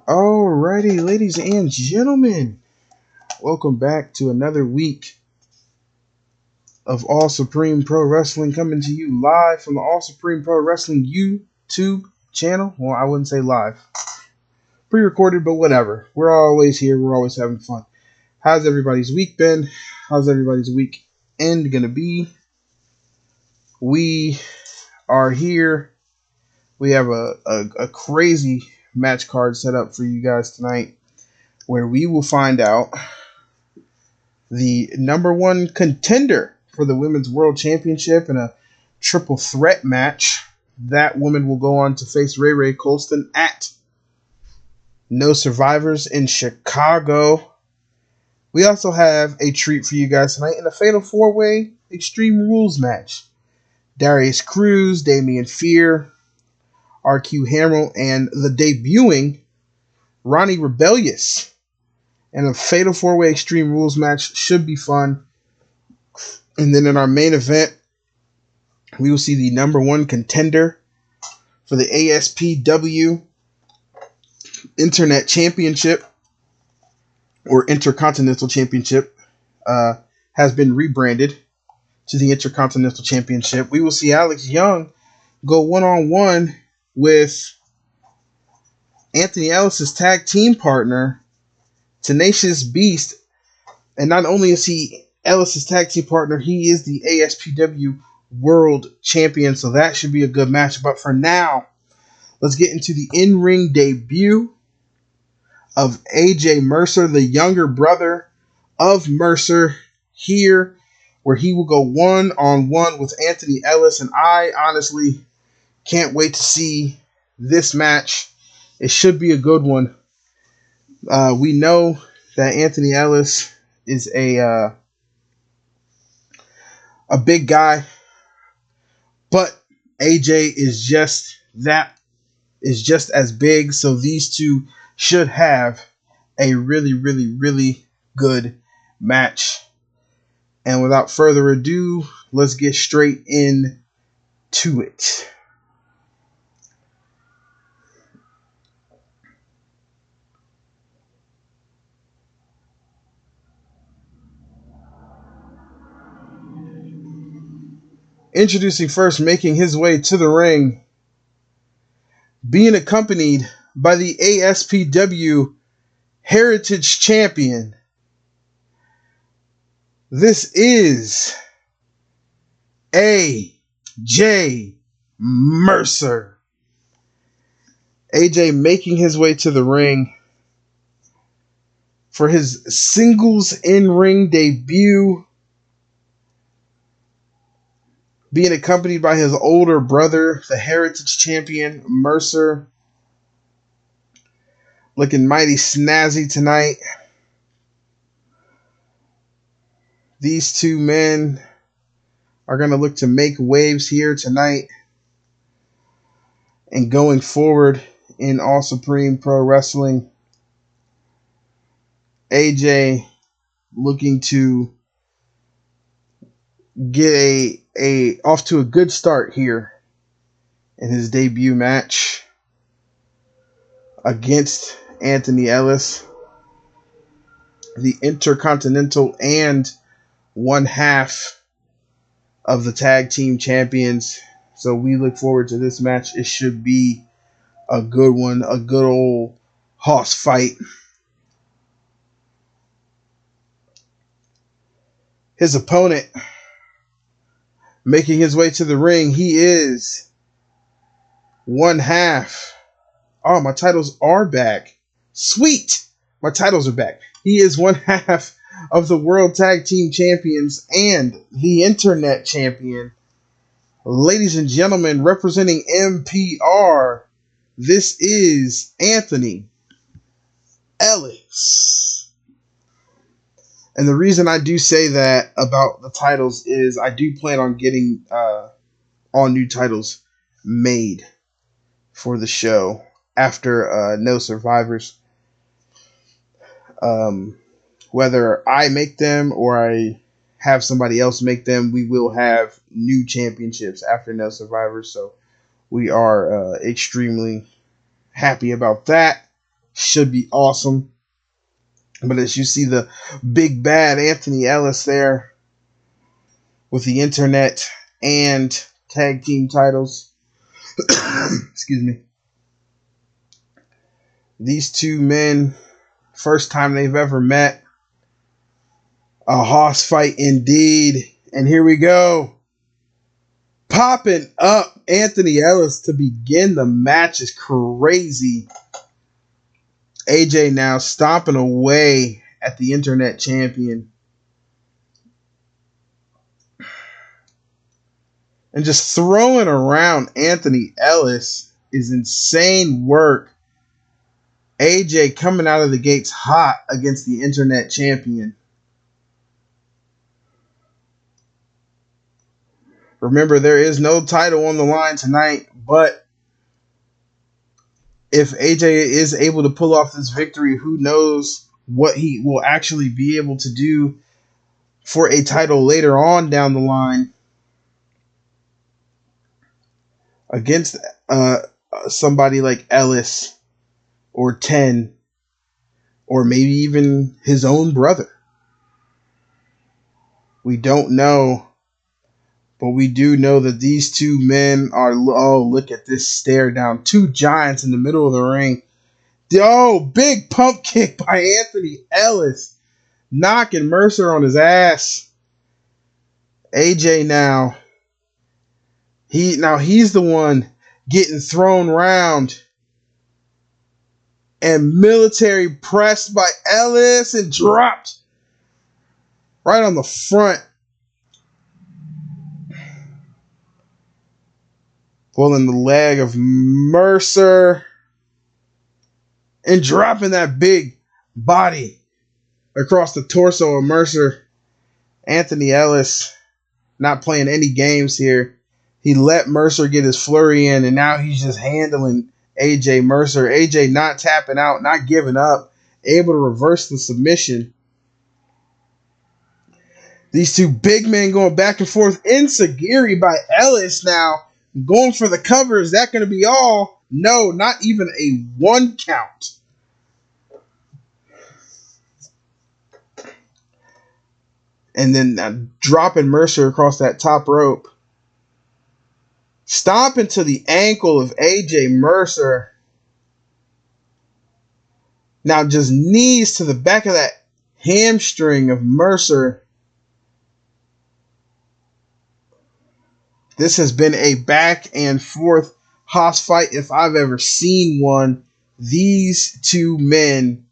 Alrighty, ladies and gentlemen, welcome back to another week of All Supreme Pro Wrestling, coming to you live from the All Supreme Pro Wrestling YouTube channel. Well, I wouldn't say live, pre-recorded, but whatever. We're always here. We're always having fun. How's everybody's week been? How's everybody's weekend gonna be? We are here. We have a crazy match card set up for you guys tonight, where we will find out the number one contender for the Women's World Championship in a triple threat match. That woman will go on to face Ray Ray Colston at No Survivors in Chicago. We also have a treat for you guys tonight in a Fatal 4-Way Extreme Rules match. Darius Cruz, Damian Fear, RQ Hamill, and the debuting Ronnie Rebellious. And a Fatal 4-Way Extreme Rules match should be fun. And then in our main event, we will see the number one contender for the Aspw Internet Championship, or Intercontinental Championship, has been rebranded to the Intercontinental Championship. We will see Alex Young go one-on-one with Anthony Ellis' tag team partner, Tenacious Beast. And not only is he Ellis' tag team partner, he is the ASPW World Champion, so that should be a good match. But for now, let's get into the in-ring debut of AJ Mercer, the younger brother of Mercer, here, where he will go one-on-one with Anthony Ellis. And I honestly can't wait to see this match. It should be a good one. We know that Anthony Ellis is a big guy, but AJ is just as big. So these two should have a really, really, really good match. And without further ado, let's get straight into it. Introducing first, making his way to the ring, being accompanied by the ASPW Heritage Champion. This is AJ Mercer. AJ making his way to the ring for his singles in-ring debut, being accompanied by his older brother, the Heritage Champion, Mercer. Looking mighty snazzy tonight. These two men are going to look to make waves here tonight and going forward in All Supreme Pro Wrestling. AJ looking to get off to a good start here in his debut match against Anthony Ellis, the Intercontinental and one half of the tag team champions. So we look forward to this match. It should be a good one, a good old hoss fight. His opponent, making his way to the ring, he is one half. Oh, my titles are back. Sweet. My titles are back. He is one half of the World Tag Team Champions and the Internet Champion. Ladies and gentlemen, representing MPR, this is Anthony Ellis. And the reason I do say that about the titles is I do plan on getting all new titles made for the show after No Survivors. Whether I make them or I have somebody else make them, we will have new championships after No Survivors. So we are extremely happy about that. should be awesome. But as you see the big bad Anthony Ellis there with the internet and tag team titles. Excuse me. These two men, first time they've ever met. A hoss fight indeed. And here we go. Popping up Anthony Ellis to begin the match is crazy. AJ now stomping away at the internet champion. And just throwing around Anthony Ellis is insane work. AJ coming out of the gates hot against the internet champion. Remember, there is no title on the line tonight, but if AJ is able to pull off this victory, who knows what he will actually be able to do for a title later on down the line against somebody like Ellis or 10 or maybe even his own brother. We don't know. But we do know that these two men are, oh, look at this stare down. Two giants in the middle of the ring. Oh, big pump kick by Anthony Ellis. Knocking Mercer on his ass. AJ now. He's the one getting thrown around. And military pressed by Ellis and dropped right on the front. Pulling the leg of Mercer and dropping that big body across the torso of Mercer. Anthony Ellis not playing any games here. He let Mercer get his flurry in, and now he's just handling AJ Mercer. AJ not tapping out, not giving up, able to reverse the submission. These two big men going back and forth. Enziguri by Ellis now. Going for the cover. Is that going to be all? No, not even a 1 count. And then dropping Mercer across that top rope. Stomping to the ankle of AJ Mercer. Now just knees to the back of that hamstring of Mercer. This has been a back and forth hoss fight if I've ever seen one. These two men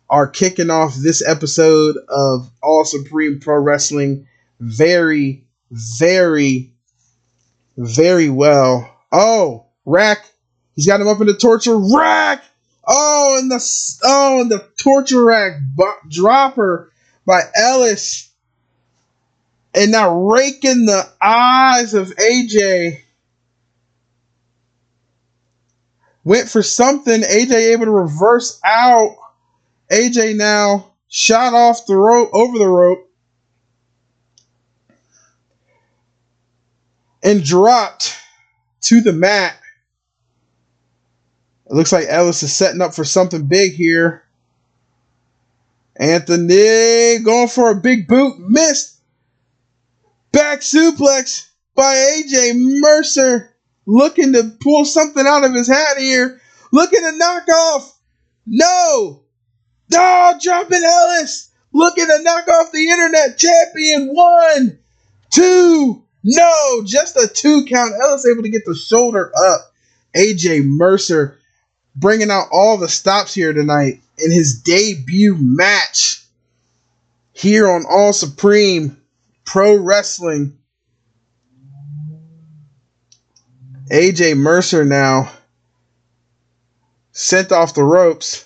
are kicking off this episode of All Supreme Pro Wrestling very, very, very well. Oh, Rack. He's got him up in the torture rack. And the torture rack dropper by Ellis. And now raking the eyes of AJ. Went for something. AJ able to reverse out. AJ now shot off the rope, over the rope. And dropped to the mat. It looks like Ellis is setting up for something big here. Anthony going for a big boot. Missed. Back suplex by AJ Mercer. Looking to pull something out of his hat here. Looking to knock off. No. Oh, dropping Ellis. Looking to knock off the internet champion. 1, 2. No, just a 2 count. Ellis able to get the shoulder up. AJ Mercer bringing out all the stops here tonight in his debut match here on All Supreme Pro Wrestling. AJ Mercer now sent off the ropes.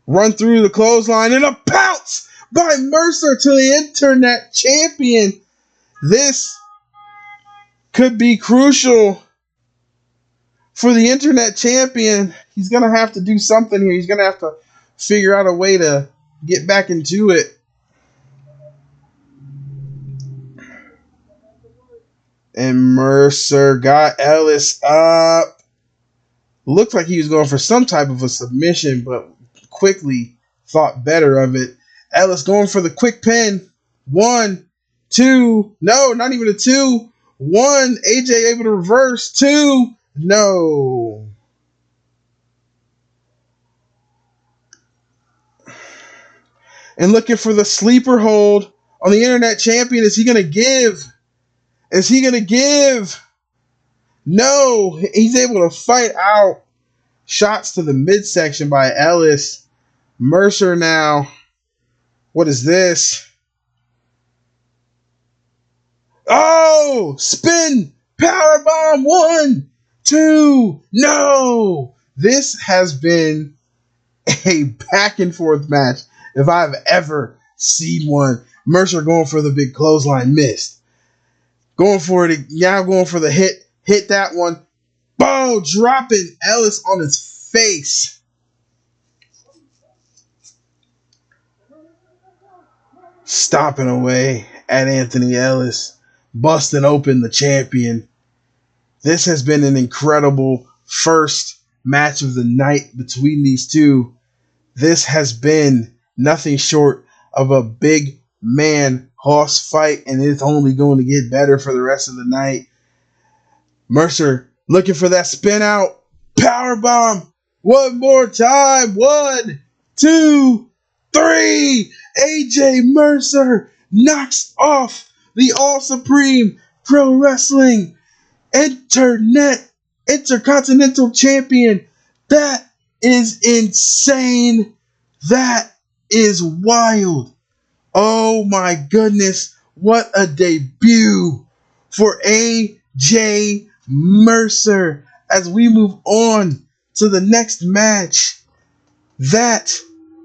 Run through the clothesline and a pounce by Mercer to the internet champion. This could be crucial for the internet champion. He's going to have to do something here. He's going to have to figure out a way to get back into it. And Mercer got Ellis up. Looked like he was going for some type of a submission, but quickly thought better of it. Ellis going for the quick pin. 1, 2. No, not even a 2. 1. AJ able to reverse. 2. No. And looking for the sleeper hold on the internet champion. Is he going to give? Is he going to give? No. He's able to fight out. Shots to the midsection by Ellis. Mercer now. What is this? Oh! Spin! Powerbomb! 1, 2. No! This has been a back and forth match if I've ever seen one. Mercer going for the big clothesline, missed. Going for it, now going for the hit. Hit that one. Boom! Dropping Ellis on his face. Stomping away at Anthony Ellis. Busting open the champion. This has been an incredible first match of the night between these two. This has been nothing short of a big man horse fight, and it's only going to get better for the rest of the night. Mercer looking for that spin out. Powerbomb. One more time. 1, 2, 3. AJ Mercer knocks off the All Supreme Pro Wrestling Intercontinental Champion. That is insane. That is wild. Oh my goodness. What a debut for AJ Mercer. As we move on to the next match. That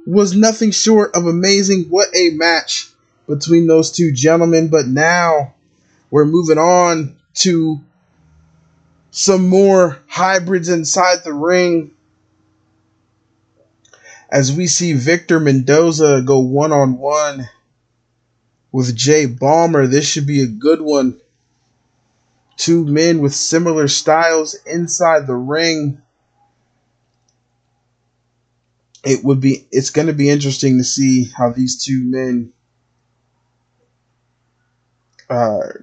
was nothing short of amazing. What a match between those two gentlemen. But now we're moving on to some more hybrids inside the ring. As we see Victor Mendoza go one-on-one with Jay Balmer. This should be a good one. Two men with similar styles inside the ring. It's going to be interesting to see how these two men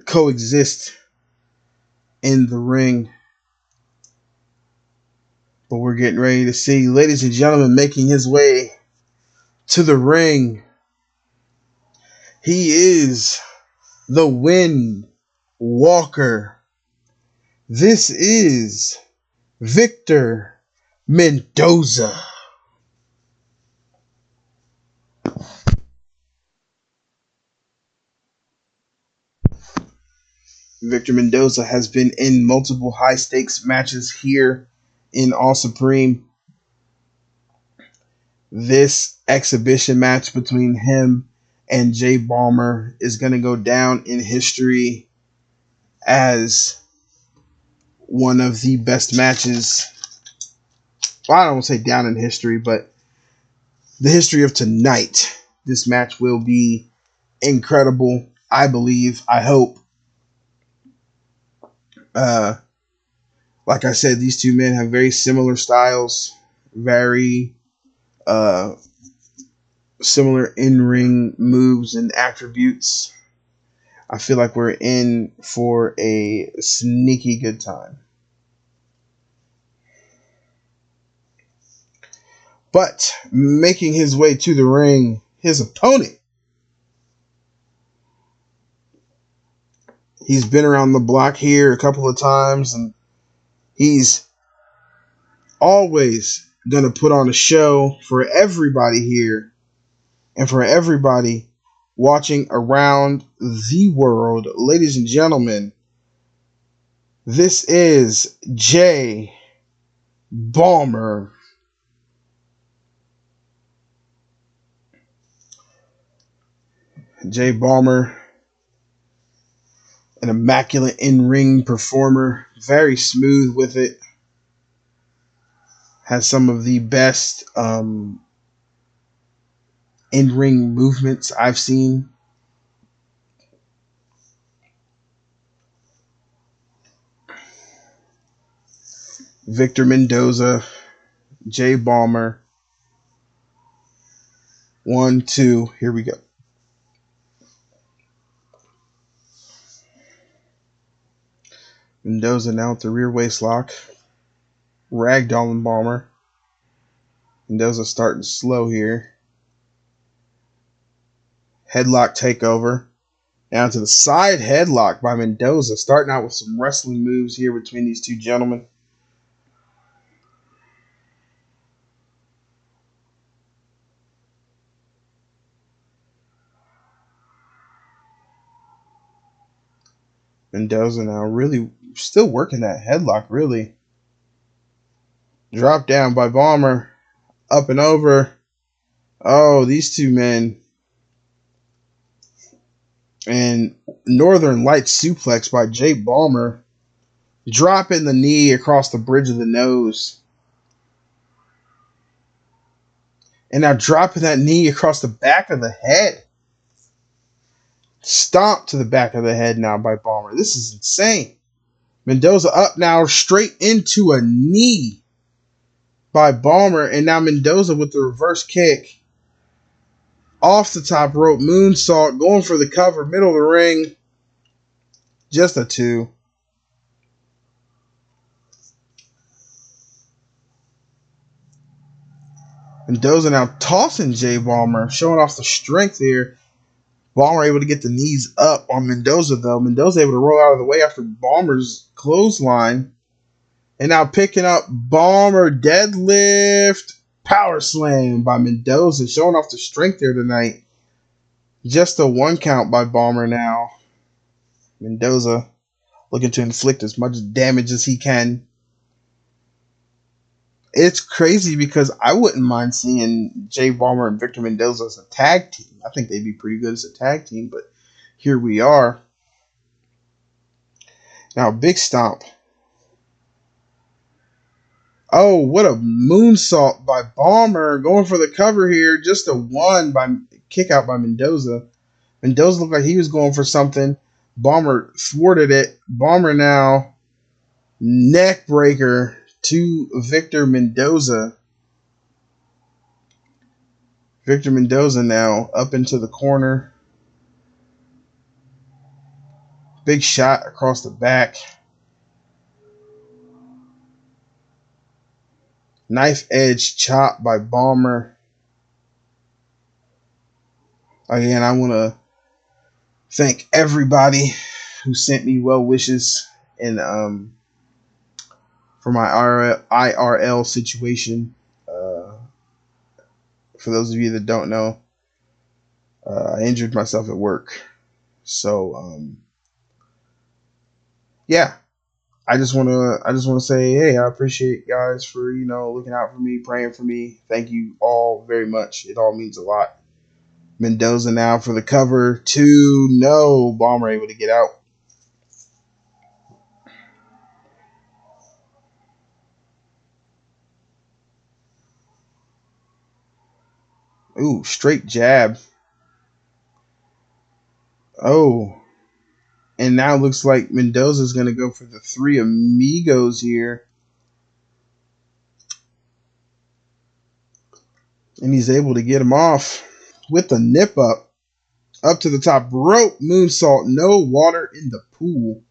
coexist in the ring. But we're getting ready to see, ladies and gentlemen, making his way to the ring. He is the Wind Walker. This is Victor Mendoza. Victor Mendoza has been in multiple high-stakes matches here in All Supreme. This exhibition match between him and Jay Balmer is going to go down in history as one of the best matches. Well, I don't want to say down in history, but the history of tonight. This match will be incredible, I believe, I hope. Like I said, these two men have very similar styles, very similar in-ring moves and attributes. I feel like we're in for a sneaky good time. But making his way to the ring, his opponent. He's been around the block here a couple of times, and he's always going to put on a show for everybody here and for everybody watching around the world. Ladies and gentlemen, this is Jay Balmer. Jay Balmer, an immaculate in-ring performer, very smooth with it. Has some of the best in-ring movements I've seen. Victor Mendoza, Jay Balmer. 1, 2. Here we go. Mendoza now with the rear waist lock. Ragdolling Bomber. Mendoza starting slow here. Headlock takeover. Down to the side headlock by Mendoza. Starting out with some wrestling moves here between these two gentlemen. Mendoza now really still working that headlock, really. Drop down by Bomber. Up and over. Oh, these two men. And Northern Lights suplex by Jay Balmer. Dropping the knee across the bridge of the nose. And now dropping that knee across the back of the head. Stomp to the back of the head now by Balmer. This is insane. Mendoza up now straight into a knee by Balmer. And now Mendoza with the reverse kick. Off the top rope. Moonsault. Going for the cover. Middle of the ring. Just a 2. Mendoza now tossing Jay Balmer. Showing off the strength here. Balmer able to get the knees up on Mendoza, though. Mendoza able to roll out of the way after Balmer's clothesline. And now picking up Balmer deadlift power slam by Mendoza. Showing off the strength there tonight. Just a 1 count by Balmer now. Mendoza looking to inflict as much damage as he can. It's crazy because I wouldn't mind seeing Jay Balmer and Victor Mendoza as a tag team. I think they'd be pretty good as a tag team, but here we are. Now, big stomp. Oh, what a moonsault by Balmer. Going for the cover here. Just a 1 by kick out by Mendoza. Mendoza looked like he was going for something. Balmer thwarted it. Balmer now neck breaker to Victor Mendoza. Victor Mendoza now up into the corner. Big shot across the back. Knife edge chop by Balmer. Again, I want to thank everybody who sent me well wishes and for my IRL situation. For those of you that don't know, I injured myself at work. So yeah, I just want to say, hey, I appreciate guys for looking out for me, praying for me. Thank you all very much. It all means a lot. Mendoza now for the cover. 2, no. Balmer able to get out. Ooh, straight jab. Oh. And now it looks like Mendoza's going to go for the 3 amigos here. And he's able to get him off with the nip up. Up to the top rope. Moonsault. No water in the pool.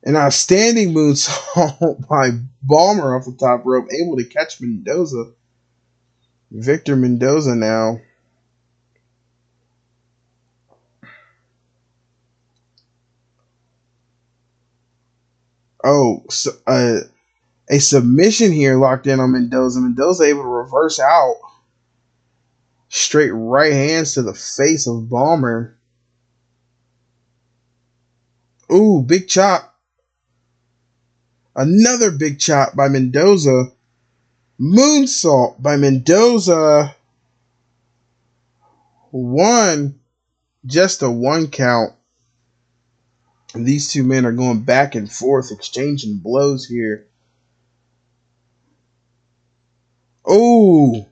An outstanding moonsault by Balmer off the top rope. Able to catch Mendoza. Victor Mendoza now. Oh, so, a submission here locked in on Mendoza. Mendoza able to reverse out. Straight right hands to the face of Balmer. Ooh, big chop. Another big chop by Mendoza. Moonsault by Mendoza. 1. Just a 1 count. And these two men are going back and forth, exchanging blows here. Oh,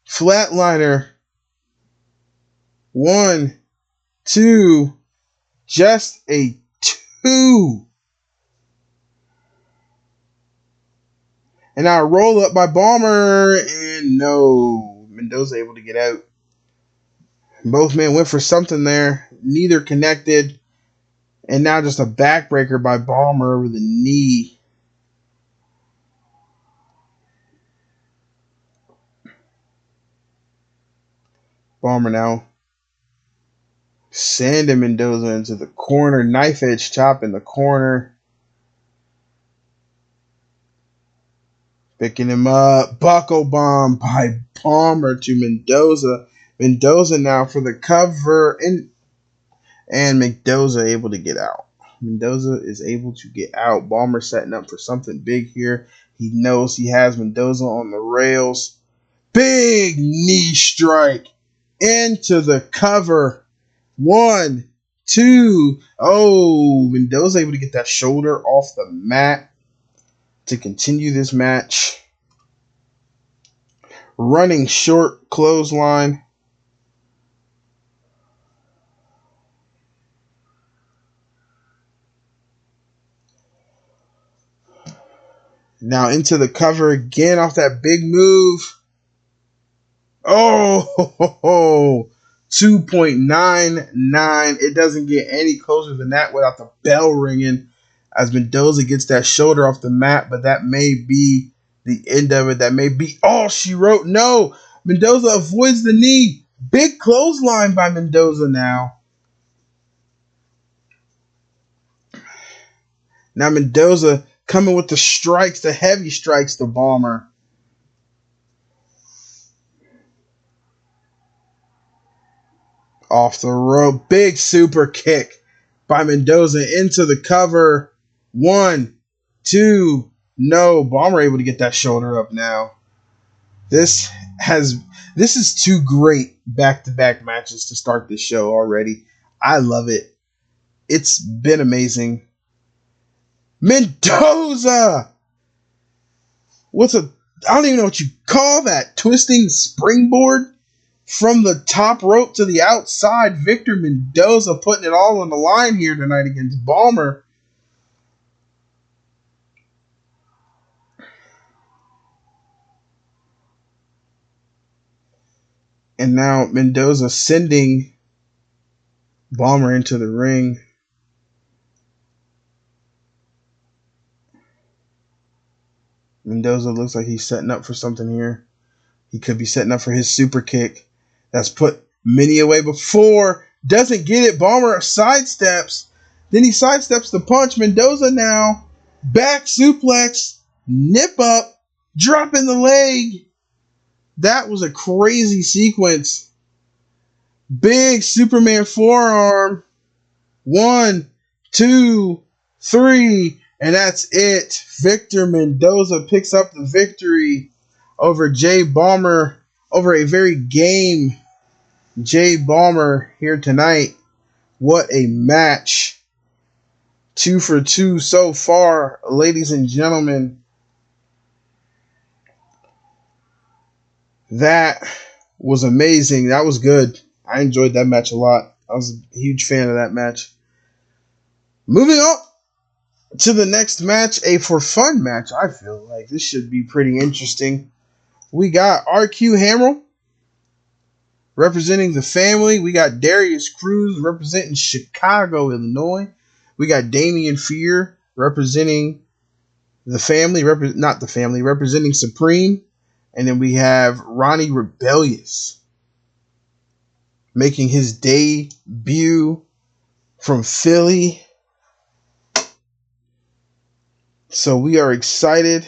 flatliner. 1, 2. Just a 2. And now roll up by Balmer. And no. Mendoza able to get out. Both men went for something there. Neither connected. And now just a backbreaker by Balmer over the knee. Balmer now sending Mendoza into the corner. Knife edge chop in the corner. Picking him up. Buckle bomb by Balmer to Mendoza. Mendoza now for the cover. And Mendoza able to get out. Mendoza is able to get out. Balmer setting up for something big here. He knows he has Mendoza on the rails. Big knee strike into the cover. 1, 2. Oh, Mendoza able to get that shoulder off the mat to continue this match. Running short clothesline. Now into the cover again off that big move. Oh, 2.99. It doesn't get any closer than that without the bell ringing as Mendoza gets that shoulder off the mat, but that may be the end of it. That may be all she wrote. No, Mendoza avoids the knee. Big clothesline by Mendoza now. Now Mendoza coming with the strikes, the heavy strikes to Balmer. Off the rope. Big super kick by Mendoza into the cover. 1, 2. No. Balmer able to get that shoulder up now. This is two great back-to-back matches to start this show already. I love it. It's been amazing. Mendoza! I don't even know what you call that. Twisting springboard? From the top rope to the outside, Victor Mendoza putting it all on the line here tonight against Balmer. And now Mendoza sending Balmer into the ring. Mendoza looks like he's setting up for something here. He could be setting up for his super kick. That's put many away before. Doesn't get it. Balmer sidesteps. Then he sidesteps the punch. Mendoza now. Back suplex. Nip up. Dropping the leg. That was a crazy sequence. Big Superman forearm. 1, 2, 3. And that's it. Victor Mendoza picks up the victory over Jay Balmer. Over a very game Jay Balmer here tonight. What a match. 2 for 2 so far, ladies and gentlemen. That was amazing. That was good. I enjoyed that match a lot. I was a huge fan of that match. Moving on to the next match, a for fun match. I feel like this should be pretty interesting. We got RQ Hammer representing the family. We got Darius Cruz representing Chicago, Illinois. We got Damian Fear representing the family, representing Supreme. And then we have Ronnie Rebellious making his debut from Philly. So we are excited.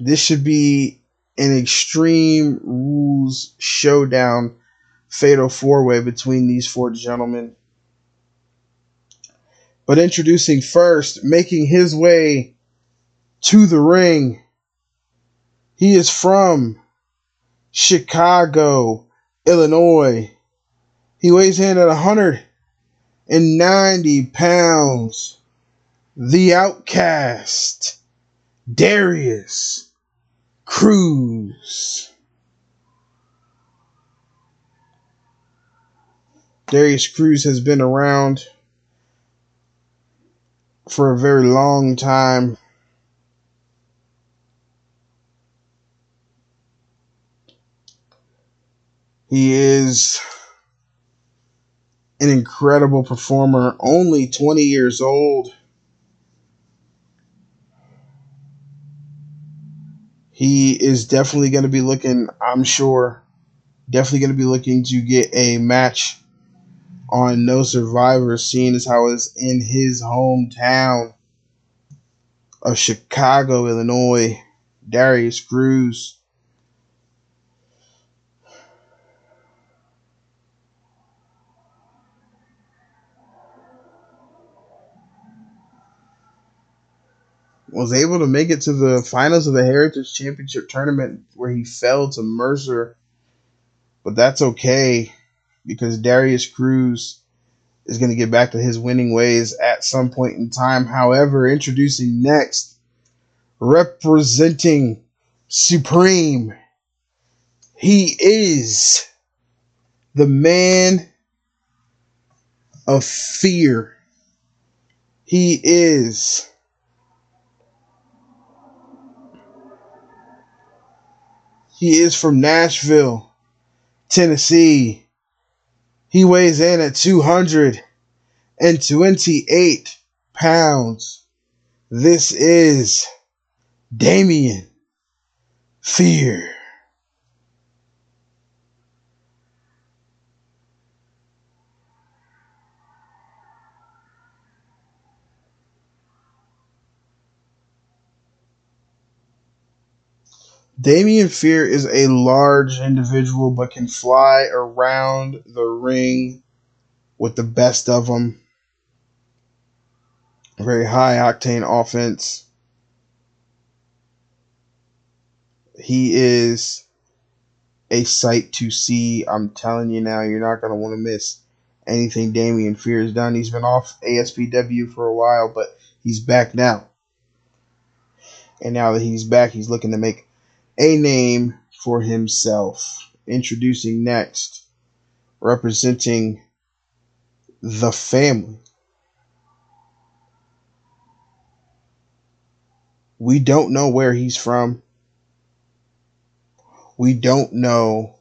This should be an Extreme Rules showdown, fatal four-way between these four gentlemen. But introducing first, making his way to the ring, he is from Chicago, Illinois. He weighs in at 190 pounds. The Outcast, Darius Cruz. Darius Cruz has been around for a very long time. He is an incredible performer, only 20 years old. He is definitely going to be looking, I'm sure, definitely going to be looking to get a match on No Survivor, seeing as how it's in his hometown of Chicago, Illinois. Darius Cruz was able to make it to the finals of the Heritage Championship tournament where he fell to Mercer, but that's okay because Darius Cruz is going to get back to his winning ways at some point in time. However, introducing next, representing Supreme, he is the man of fear. He is from Nashville, Tennessee. He weighs in at 228 pounds. This is Damian Fear. Damian Fear is a large individual but can fly around the ring with the best of them. Very high octane offense. He is a sight to see. I'm telling you now, you're not going to want to miss anything Damian Fear has done. He's been off ASPW for a while, but he's back now. And now that he's back, he's looking to make a name for himself. Introducing next, representing the family. We don't know where he's from. We don't know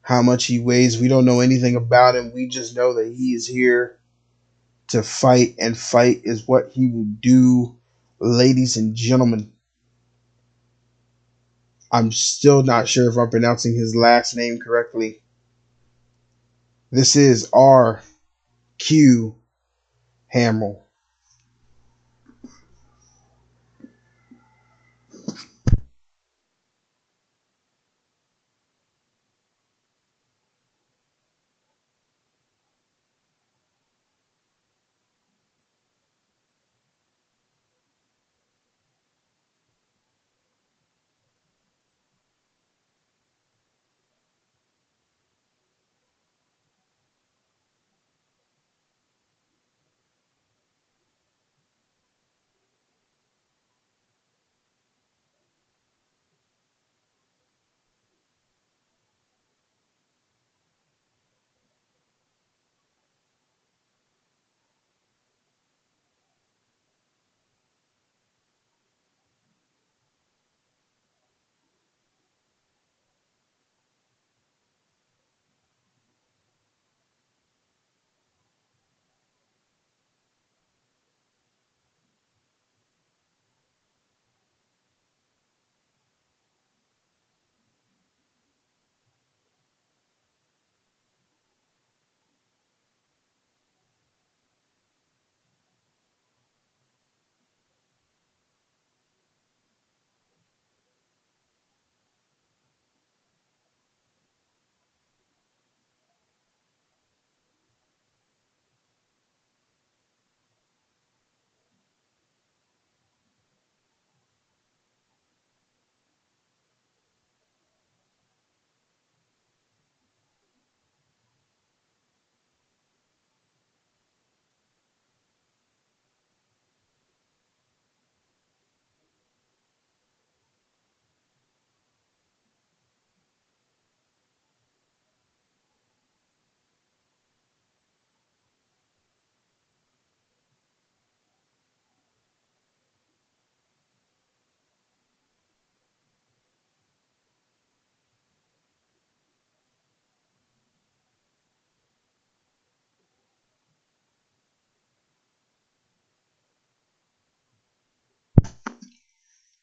how much he weighs. We don't know anything about him. We just know that he is here to fight, and fight is what he will do. Ladies and gentlemen, I'm still not sure if I'm pronouncing his last name correctly. This is R.Q. Hamill.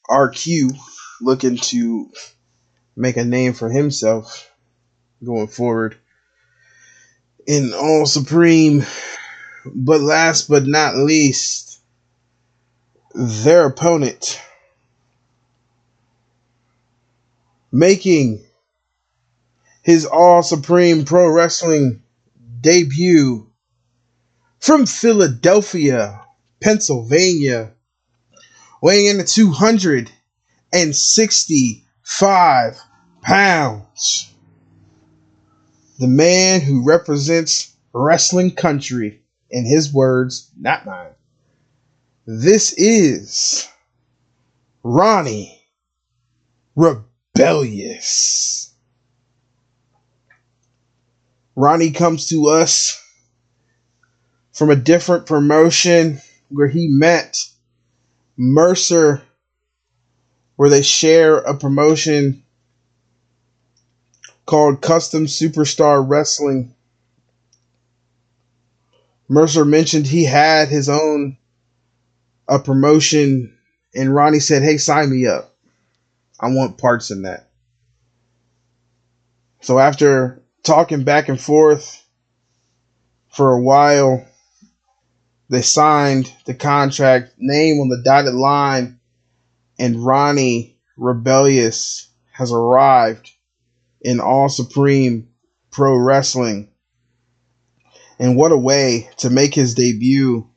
RQ looking to make a name for himself going forward in All Supreme. But last but not least, their opponent making his All Supreme Pro Wrestling debut from Philadelphia, Pennsylvania, weighing in at 265 pounds. The man who represents wrestling country, in his words, not mine. This is Ronnie Rebellious. Ronnie comes to us from a different promotion where he met Mercer, where they share a promotion called Custom Superstar Wrestling. Mercer mentioned he had his own promotion, and Ronnie said, hey, sign me up. I want parts in that. So after talking back and forth for a while, they signed the contract, name on the dotted line, and Ronnie Rebellious has arrived in All Supreme Pro Wrestling. And what a way to make his debut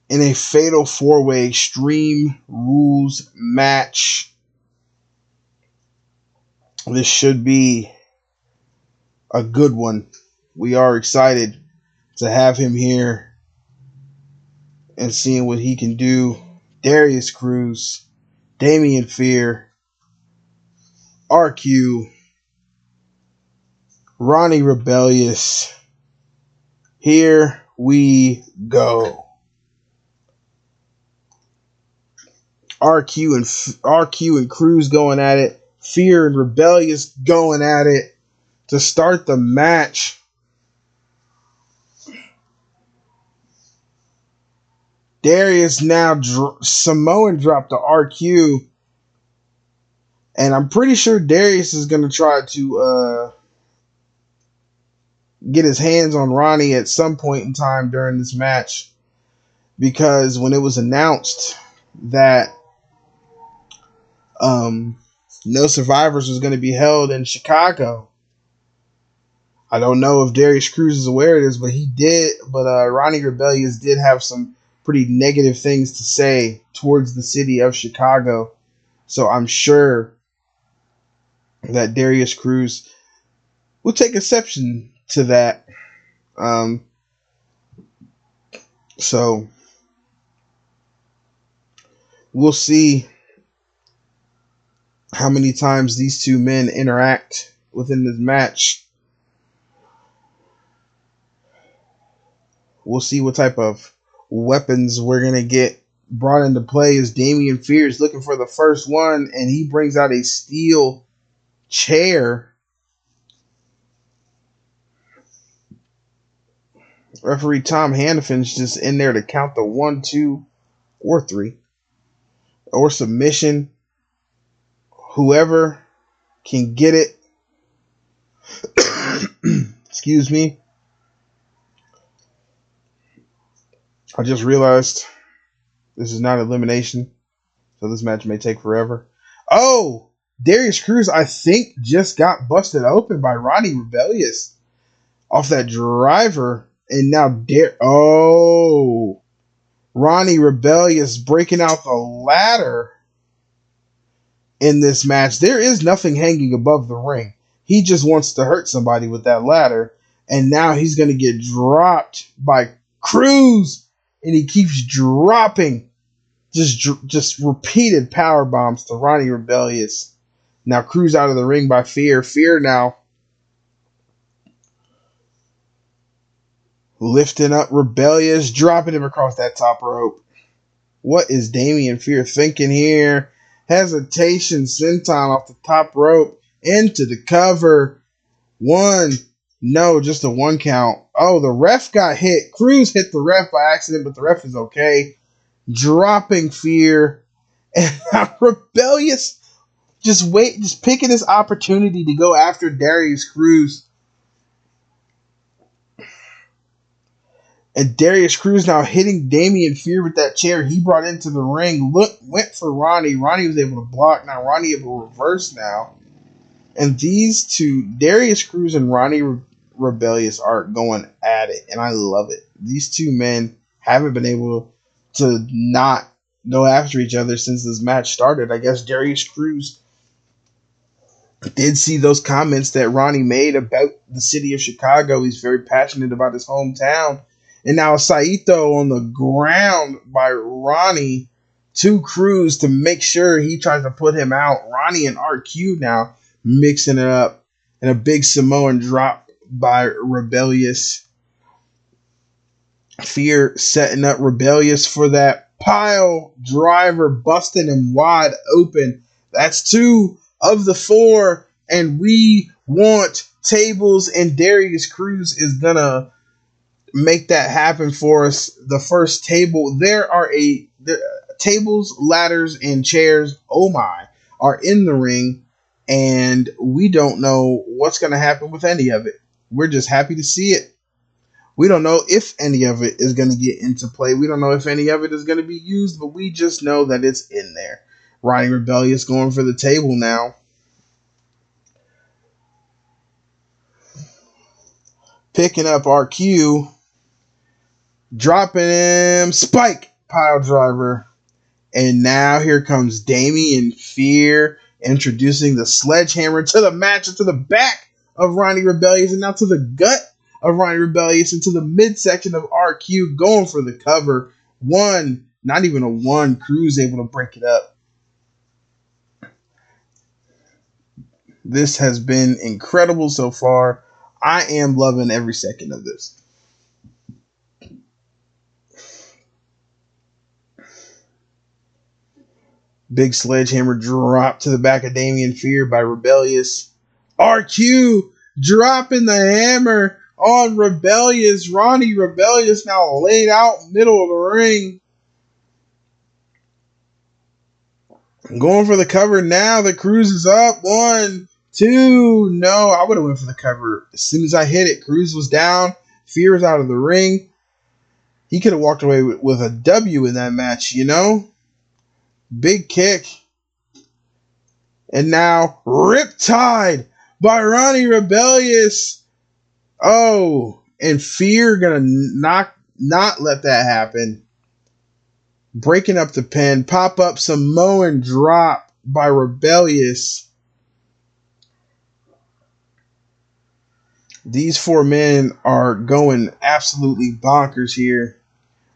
in a fatal 4-way Extreme Rules match. This should be a good one. We are excited to have him here and seeing what he can do. Darius Cruz, Damian Fear, RQ, Ronnie Rebellious. Here we go. RQ and Cruz going at it. Fear and Rebellious going at it to start the match. Darius now Samoan dropped the RQ, and I'm pretty sure Darius is going to try to get his hands on Ronnie at some point in time during this match, because when it was announced that No Survivors was going to be held in Chicago, I don't know if Darius Cruz is aware of this, but Ronnie Rebellious did have some pretty negative things to say towards the city of Chicago. So I'm sure that Darius Cruz will take exception to that. So we'll see how many times these two men interact within this match. We'll see what type of weapons we're going to get brought into play as Damian Fear is looking for the first one, and he brings out a steel chair. Referee Tom Hannafin's just in there to count the 1, 2, or 3. Or submission. Whoever can get it. Excuse me. I just realized this is not elimination, so this match may take forever. Oh, Darius Cruz, I think, just got busted open by Ronnie Rebellious off that driver, and now Ronnie Rebellious breaking out the ladder in this match. There is nothing hanging above the ring. He just wants to hurt somebody with that ladder, and now he's going to get dropped by Cruz. And he keeps dropping just repeated power bombs to Ronnie Rebellious. Now Cruz out of the ring by Fear. Fear now lifting up Rebellious, dropping him across that top rope. What is Damian Fear thinking here? Hesitation, senton off the top rope into the cover. Just a 1 count. Oh, the ref got hit. Cruz hit the ref by accident, but the ref is okay. Dropping Fear And Rebellious just picking this opportunity to go after Darius Cruz. And Darius Cruz now hitting Damian Fear with that chair he brought into the ring. Went for Ronnie. Ronnie was able to block. Now Ronnie able to reverse now. And these two, Darius Cruz and Ronnie Rebellious, are going at it. And I love it. These two men haven't been able to not go after each other since this match started. I guess Darius Cruz did see those comments that Ronnie made about the city of Chicago. He's very passionate about his hometown. And now Saito on the ground by Ronnie to Cruz to make sure he tries to put him out. Ronnie and RQ now mixing it up. And a big Samoan drop by Rebellious. Fear setting up Rebellious for that pile driver, busting him wide open. That's 2 of the 4. And we want tables, and Darius Cruz is going to make that happen for us. The first table, there are tables, ladders, and chairs, oh my, are in the ring, and we don't know what's going to happen with any of it. We're just happy to see it. We don't know if any of it is going to get into play. We don't know if any of it is going to be used, but we just know that it's in there. Ronnie Rebellious going for the table now. Picking up RQ. Dropping him. Spike. Pile driver. And now here comes Damian Fear introducing the sledgehammer to the match, to the back of Ronnie Rebellious, and now to the gut of Ronnie Rebellious, into the midsection of RQ, going for the cover. 1, not even a 1. Cruz able to break it up. This has been incredible so far. I am loving every second of this. Big sledgehammer drop to the back of Damian Fear by Rebellious. RQ dropping the hammer on Rebellious. Ronnie Rebellious now laid out middle of the ring. Going for the cover now. The Cruz is up. 1, 2. No, I would have went for the cover as soon as I hit it. Cruz was down. Fear was out of the ring. He could have walked away with a W in that match, you know? Big kick. And now Riptide by Ronnie Rebellious. Oh, and Fear gonna not let that happen. Breaking up the pin. Pop up Samoan drop by Rebellious. These 4 men are going absolutely bonkers here.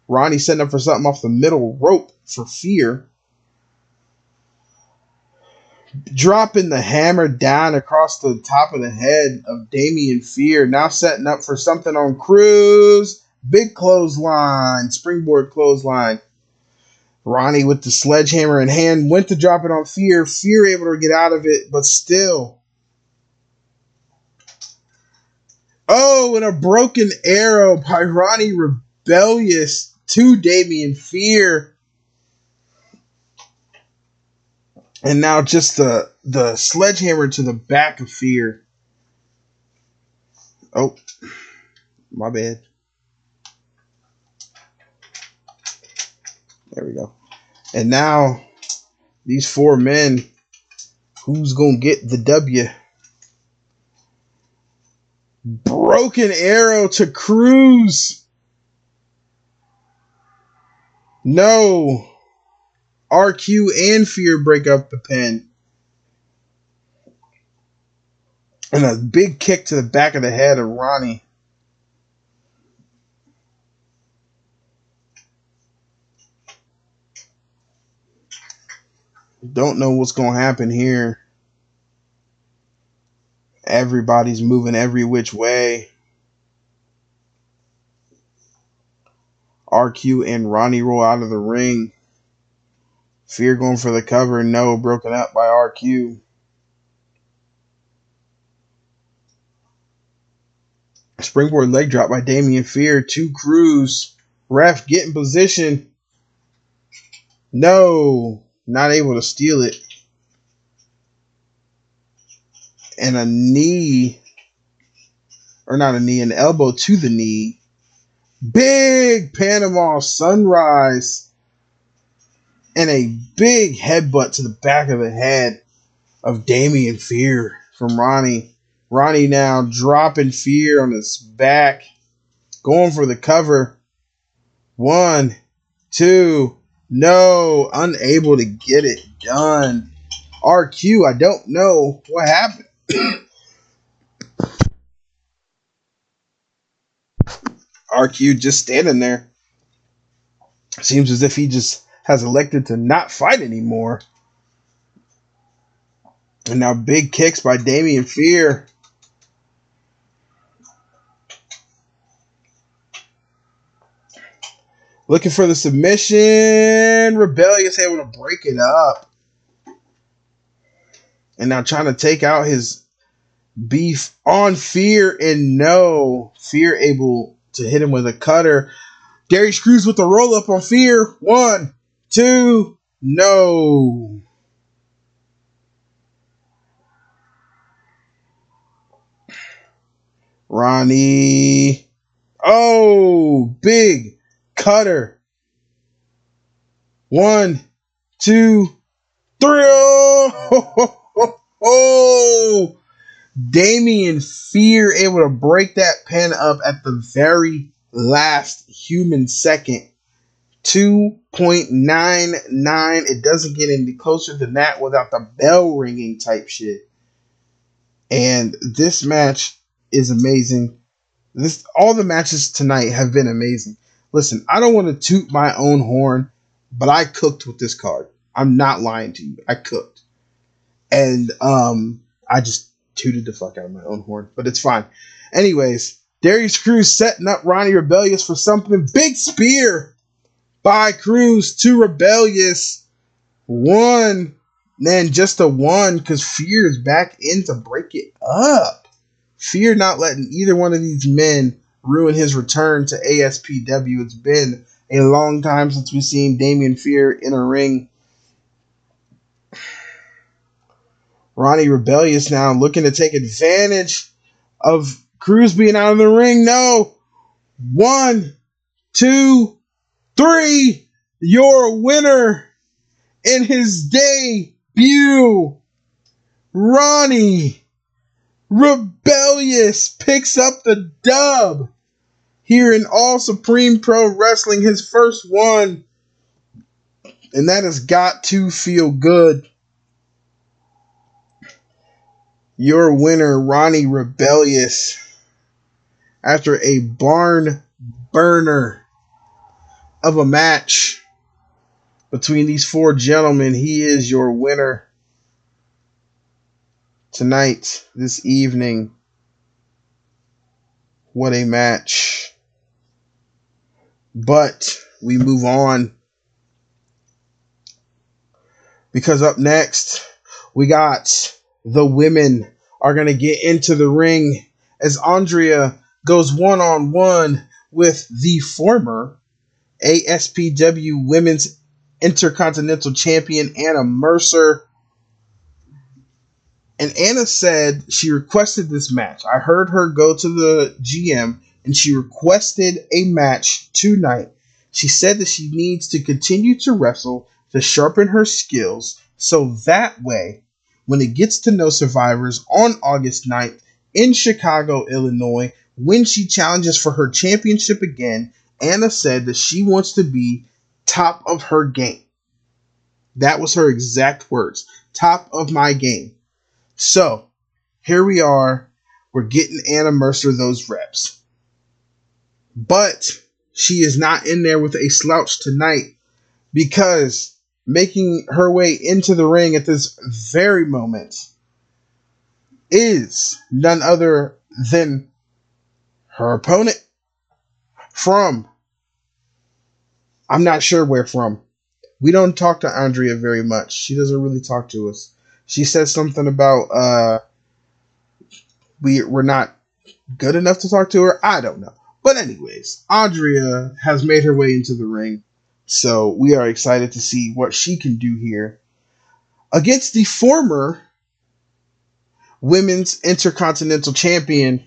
Ronnie setting up for something off the middle rope for Fear. Dropping the hammer down across the top of the head of Damian Fear. Now setting up for something on Cruz. Big clothesline. Springboard clothesline. Ronnie with the sledgehammer in hand went to drop it on Fear. Fear able to get out of it, but still. Oh, and a broken arrow by Ronnie Rebellious to Damian Fear. And now just the sledgehammer to the back of Fear. Oh, my bad. There we go. And now these 4 men, who's going to get the W? Broken arrow to Cruz. No. RQ and Fear break up the pin. And a big kick to the back of the head of Ronnie. Don't know what's going to happen here. Everybody's moving every which way. RQ and Ronnie roll out of the ring. Fear going for the cover. No, broken up by RQ. Springboard leg drop by Damian Fear to Cruz. Ref get in position. No. not able to steal it. And a knee, or not a knee, an elbow to the knee. Big Panama Sunrise. And a big headbutt to the back of the head of Damian Fear from Ronnie. Ronnie now dropping Fear on his back. Going for the cover. 1, 2, no. Unable to get it done. RQ, I don't know what happened. RQ just standing there. Seems as if he just has elected to not fight anymore. And now big kicks by Damian Fear. Looking for the submission. Rebellious able to break it up. And now trying to take out his beef on Fear. And no. Fear able to hit him with a cutter. Darius Cruz with the roll up on Fear. 1, 2, no. Ronnie. Oh, big cutter. 1, 2, 3. Oh, Damian Fear able to break that pin up at the very last human second. 2.99. It doesn't get any closer than that without the bell ringing type shit. And this match is amazing. All the matches tonight have been amazing. Listen, I don't want to toot my own horn, but I cooked with this card. I'm not lying to you. I cooked. And I just tooted the fuck out of my own horn, but it's fine. Anyways, Darius Cruz setting up Ronnie Rebellious for something. Big spear by Cruz to Rebellious. 1, then just a 1 because Fear is back in to break it up. Fear not letting either one of these men ruin his return to ASPW. It's been a long time since we've seen Damian Fear in a ring. Ronnie Rebellious now looking to take advantage of Cruz being out of the ring. No. 1, 2, 3. Your winner in his debut, Ronnie Rebellious picks up the dub here in All Supreme Pro Wrestling, his first one. And that has got to feel good. Your winner, Ronnie Rebellious, after a barn burner of a match between these 4 gentlemen, he is your winner tonight, this evening. What a match. But we move on, because up next we got the women are going to get into the ring as Andrea goes one-on-one with the former ASPW Women's Intercontinental Champion Anna Mercer. And Anna said she requested this match. I heard her go to the GM and she requested a match tonight. She said that she needs to continue to wrestle to sharpen her skills so that way, when it gets to No Survivors on August 9th in Chicago, Illinois, when she challenges for her championship again, Anna said that she wants to be top of her game. That was her exact words. Top of my game. So, here we are. We're getting Anna Mercer those reps. But she is not in there with a slouch tonight, because making her way into the ring at this very moment is none other than her opponent from, I'm not sure where from. We don't talk to Andrea very much. She doesn't really talk to us. She says something about we're not good enough to talk to her. I don't know. But anyways, Andrea has made her way into the ring. So we are excited to see what she can do here against the former women's intercontinental champion.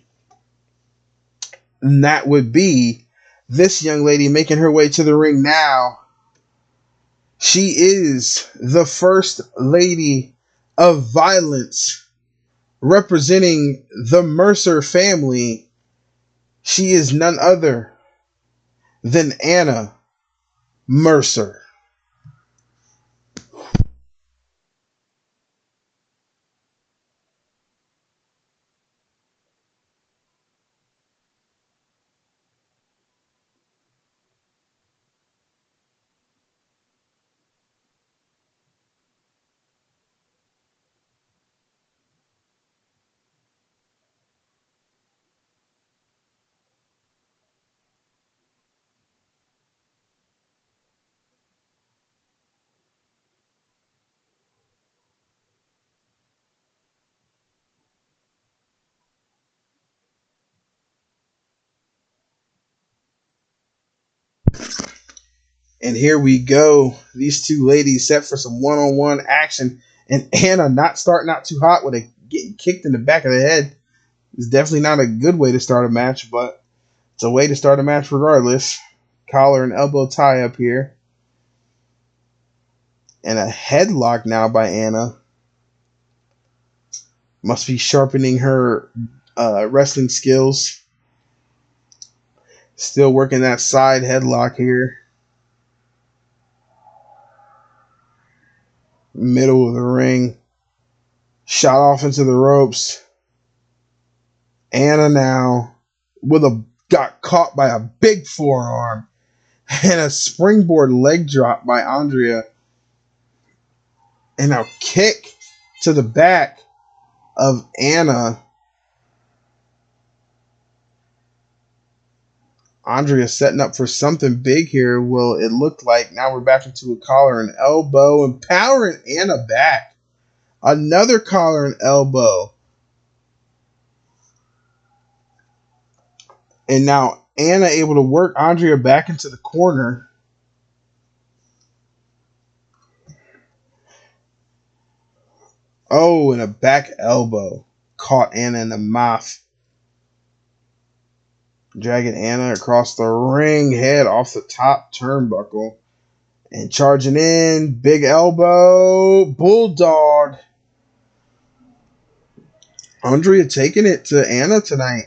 And that would be this young lady making her way to the ring now. She is the first lady of violence representing the Mercer family. She is none other than Anna Mercer. And here we go. These two ladies set for some one-on-one action. And Anna not starting out too hot with a getting kicked in the back of the head. It's definitely not a good way to start a match, but it's a way to start a match regardless. Collar and elbow tie up here. And a headlock now by Anna. Must be sharpening her wrestling skills. Still working that side headlock here. Middle of the ring. Shot off into the ropes. Anna now got caught by a big forearm and a springboard leg drop by Andrea. And now kick to the back of Anna. Andrea setting up for something big here. Well, it looked like now we're back into a collar and elbow and powering Anna back. Another collar and elbow. And now Anna able to work Andrea back into the corner. Oh, and a back elbow. Caught Anna in the mouth. Dragging Anna across the ring, head off the top turnbuckle. And charging in, big elbow, bulldog. Andrea taking it to Anna tonight.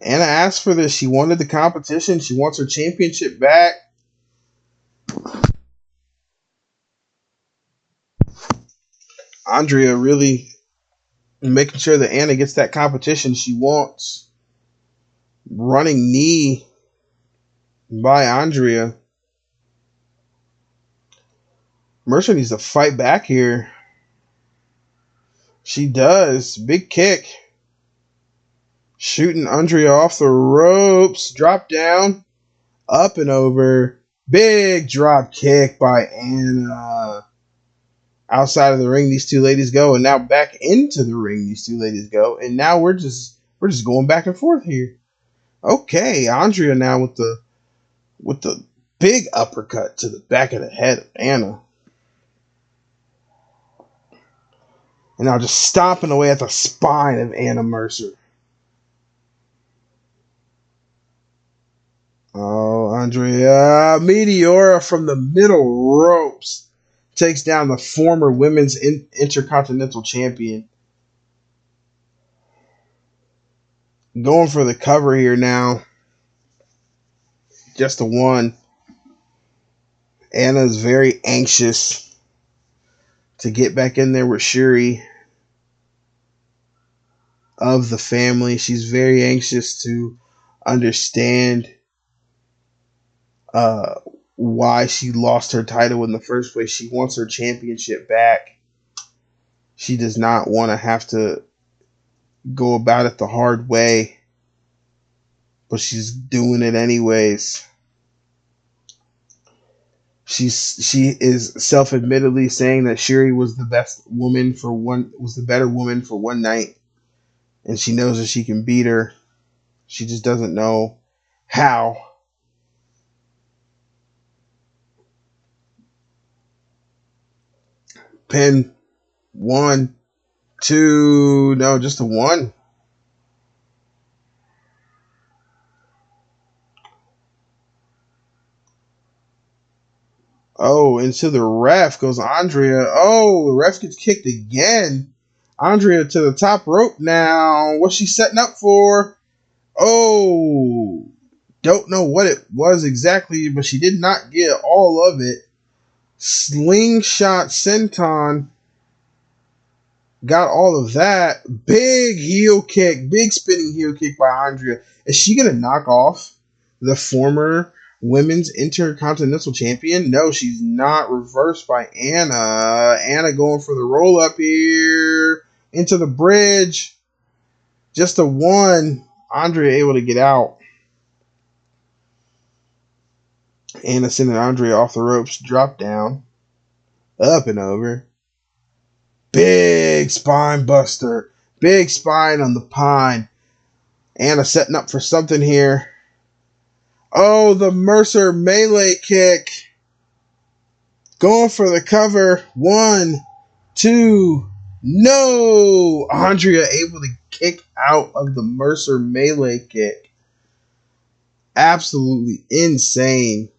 Anna asked for this. She wanted the competition. She wants her championship back. Andrea really making sure that Anna gets that competition she wants. Running knee by Andrea. Mercer needs to fight back here. She does. Big kick. Shooting Andrea off the ropes. Drop down. Up and over. Big drop kick by Anna. Outside of the ring, these two ladies go. And now back into the ring, these two ladies go. And now we're just going back and forth here. Okay, Andrea now with the big uppercut to the back of the head of Anna. And now just stomping away at the spine of Anna Mercer. Oh, Andrea. Meteora from the middle ropes takes down the former women's intercontinental champion. Going for the cover here now. Just a one. Anna's very anxious to get back in there with Shuri of the family. She's very anxious to understand why she lost her title in the first place. She wants her championship back. She does not want to have to go about it the hard way, but she's doing it anyways. She is self-admittedly saying that Shuri was the better woman for one night, and she knows that she can beat her. She just doesn't know how. Pin. 1, 2. No, just a 1. Oh, into the ref goes Andrea. Oh, the ref gets kicked again. Andrea to the top rope now. What's she setting up for? Oh, don't know what it was exactly, but she did not get all of it. Slingshot senton. Got all of that. Big heel kick. Big spinning heel kick by Andrea. Is she going to knock off the former women's intercontinental champion? No, she's not. Reversed by Anna. Anna going for the roll up here. Into the bridge. Just a 1. Andrea able to get out. Anna sending Andrea off the ropes. Drop down. Up and over. Big spine buster. Big spine on the pine. Anna setting up for something here. Oh, the Mercer melee kick. Going for the cover. 1, 2. No! Andrea able to kick out of the Mercer melee kick. Absolutely insane.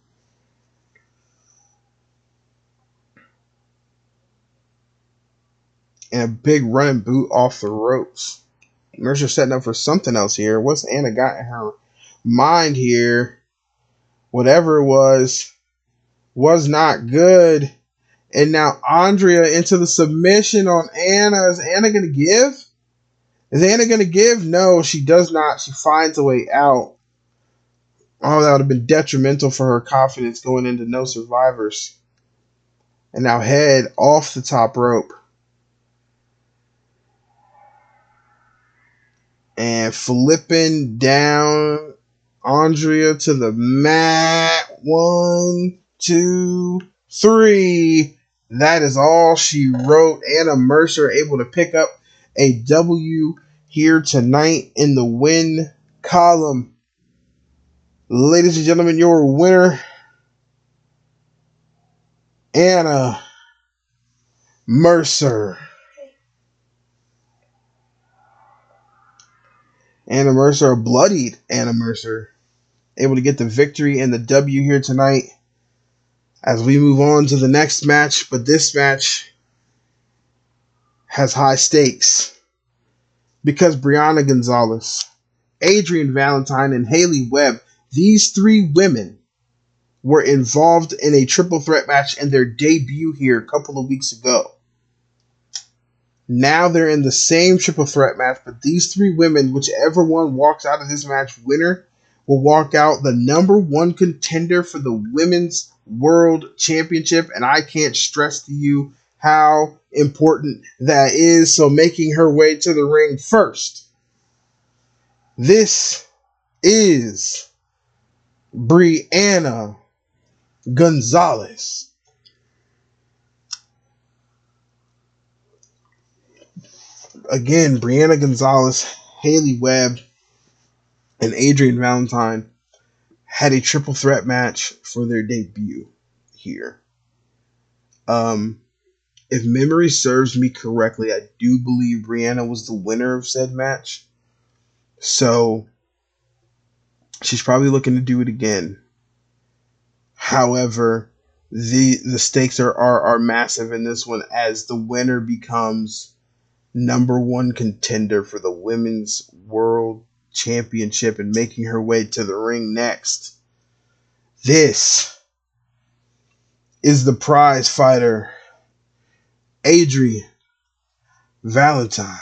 And a big running boot off the ropes. Mercer setting up for something else here. What's Anna got in her mind here? Whatever it was not good. And now Andrea into the submission on Anna. Is Anna going to give? Is Anna going to give? No, she does not. She finds a way out. Oh, that would have been detrimental for her confidence going into No Survivors. And now head off the top rope. And flipping down Andrea to the mat. 1, 2, 3. That is all she wrote. Anna Mercer able to pick up a W here tonight in the win column. Ladies and gentlemen, your winner, Anna Mercer. Anna Mercer, a bloodied Anna Mercer, able to get the victory and the W here tonight as we move on to the next match. But this match has high stakes because Brianna Gonzalez, Adrian Valentine, and Haley Webb, these 3 women were involved in a triple threat match in their debut here a couple of weeks ago. Now they're in the same triple threat match, but these 3 women, whichever one walks out of this match winner, will walk out the number 1 contender for the Women's World Championship. And I can't stress to you how important that is. So making her way to the ring first, this is Brianna Gonzalez. Again, Brianna Gonzalez, Haley Webb, and Adrian Valentine had a triple threat match for their debut here. If memory serves me correctly, I do believe Brianna was the winner of said match. So she's probably looking to do it again. However, the stakes are massive in this one as the winner becomes number 1 contender for the Women's World Championship and making her way to the ring next. This is the prize fighter, Adrian Valentine.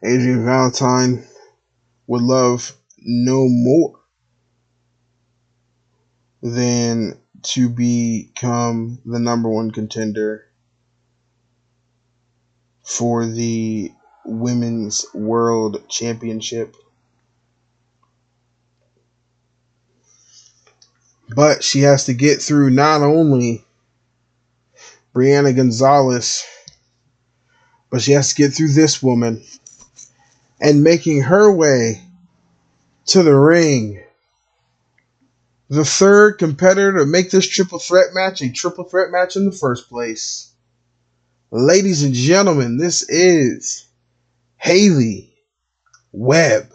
Adrian Valentine would love no more than to become the number 1 contender for the Women's World Championship. But she has to get through not only Brianna Gonzalez. But she has to get through this woman. And making her way to the ring, the third competitor to make this triple threat match a triple threat match in the first place. Ladies and gentlemen, this is Haley Webb.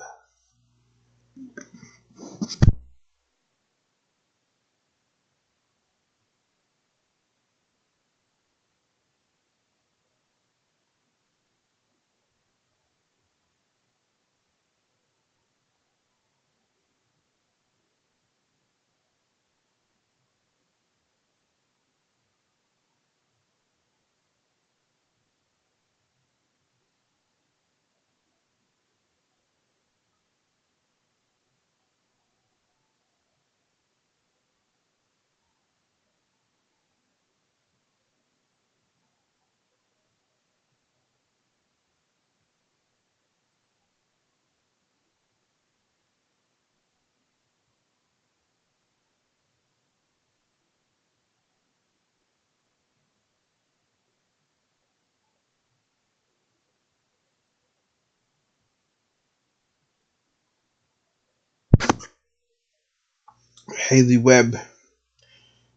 Haley Webb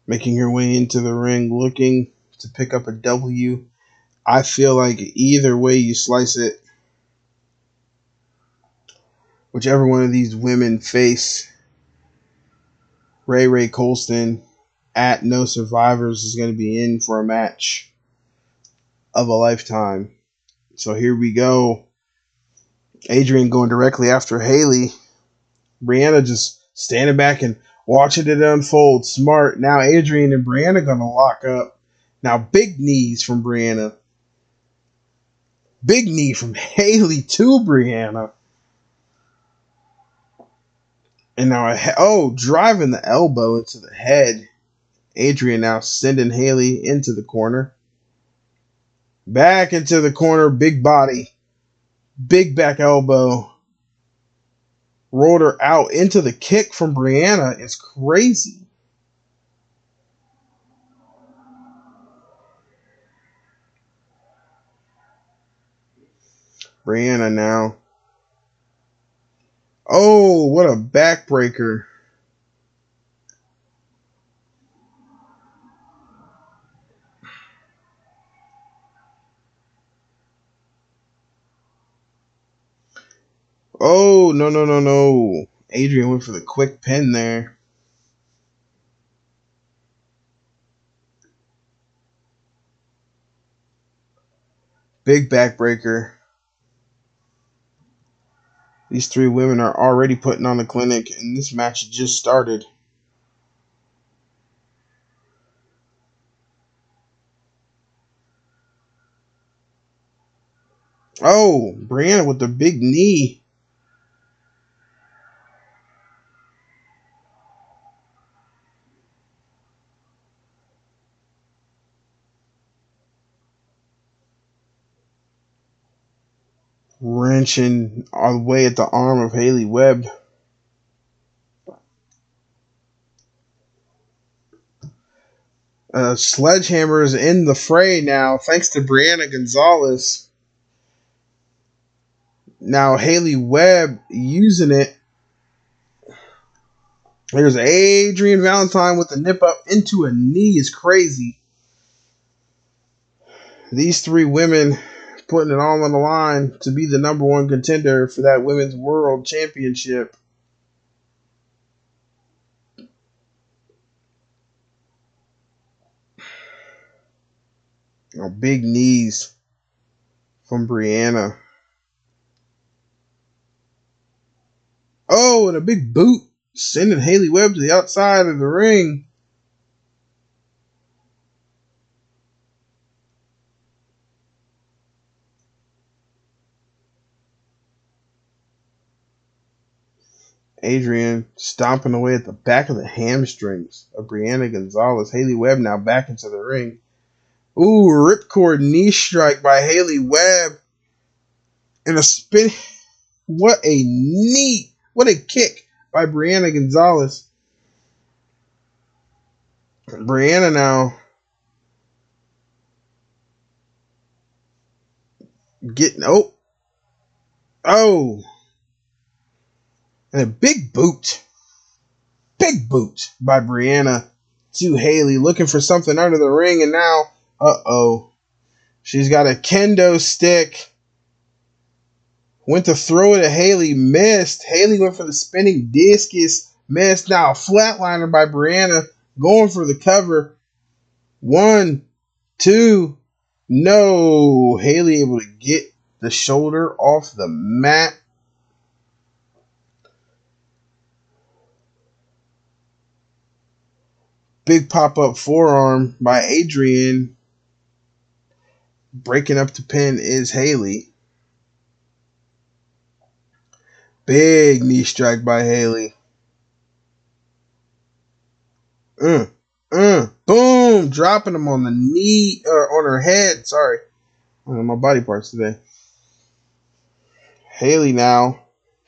making her way into the ring, looking to pick up a W. I feel like either way you slice it, whichever one of these women face Ray Colston at No Survivors is going to be in for a match of a lifetime. So here we go. Adrian going directly after Haley. Brianna just standing back and watching it unfold. Smart. Now Adrian and Brianna going to lock up. Now big knees from Brianna. Big knee from Haley to Brianna. And now, driving the elbow into the head. Adrian now sending Haley into the corner. Back into the corner, big body. Big back elbow. Rolled her out into the kick from Brianna. It's crazy. Brianna now. Oh, what a backbreaker. Oh, no. Adrian went for the quick pin there. Big backbreaker. These three women are already putting on the clinic, and this match just started. Oh, Brianna with the big knee. Wrenching away at the arm of Haley Webb. Sledgehammer is in the fray now, thanks to Brianna Gonzalez. Now Haley Webb using it. There's Adrian Valentine with the nip up into a knee is crazy. These three women putting it all on the line to be the number one contender for that women's world championship. Oh, big knees from Brianna. Oh, and a big boot sending Haley Webb to the outside of the ring. Adrian stomping away at the back of the hamstrings of Brianna Gonzalez. Haley Webb now back into the ring. Ooh, ripcord knee strike by Haley Webb. And a spin. What a knee. What a kick by Brianna Gonzalez. Brianna now Getting oh, and a big boot by Brianna to Haley, looking for something under the ring, and now, she's got a kendo stick. Went to throw it at Haley, missed. Haley went for the spinning discus, missed. Now a flatliner by Brianna, going for the cover. 1, 2, no. Haley able to get the shoulder off the mat. Big pop-up forearm by Adrian. Breaking up the pin is Haley. Big knee strike by Haley. Boom! Dropping him on the knee, or on her head. Sorry. On my body parts today. Haley now.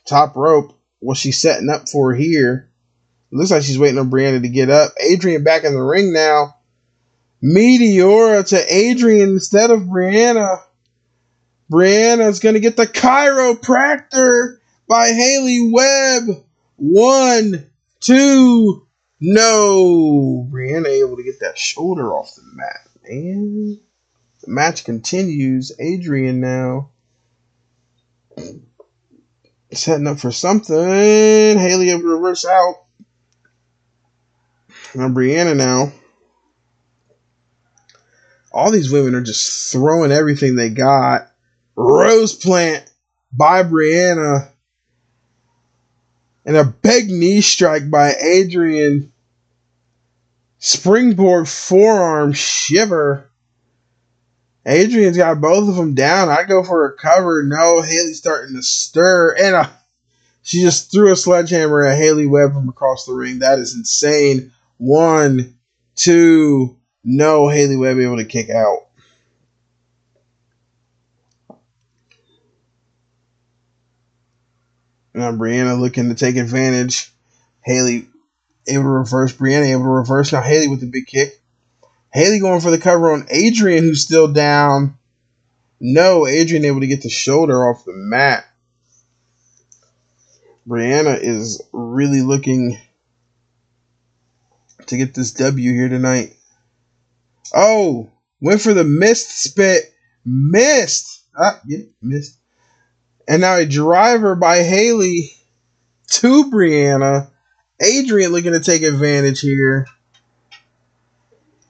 Top rope. What's she setting up for here? Looks like she's waiting on Brianna to get up. Adrian back in the ring now. Meteora to Adrian instead of Brianna. Brianna's going to get the chiropractor by Haley Webb. 1, 2, no. Brianna able to get that shoulder off the mat, man. The match continues. Adrian now setting up for something. Haley able to reverse out. Now Brianna now. All these women are just throwing everything they got. Rose plant by Brianna. And a big knee strike by Adrian. Springboard forearm shiver. Adrian's got both of them down. I go for a cover. No, Haley's starting to stir. And she just threw a sledgehammer at Haley Webb from across the ring. That is insane. 1, 2, no. Haley Webb able to kick out. Now Brianna looking to take advantage. Haley able to reverse. Brianna able to reverse. Now Haley with the big kick. Haley going for the cover on Adrian, who's still down. No, Adrian able to get the shoulder off the mat. Brianna is really looking to get this W here tonight. Oh, went for the missed spit. Missed. Missed. And now a driver by Haley to Brianna. Adrian looking to take advantage here.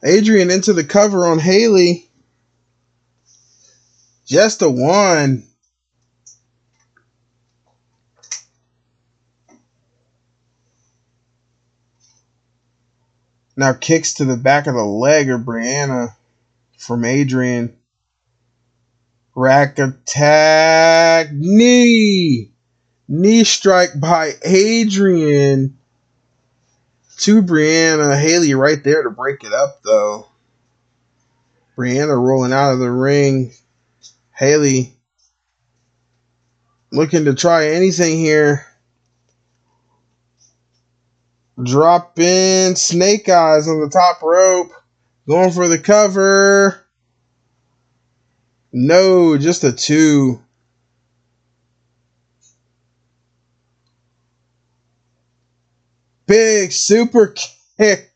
Adrian into the cover on Haley. Just a 1. Now kicks to the back of the leg of Brianna from Adrian. Rack attack. Knee strike by Adrian to Brianna. Haley right there to break it up, though. Brianna rolling out of the ring. Haley looking to try anything here. Drop in snake eyes on the top rope. Going for the cover. No, just a 2. Big super kick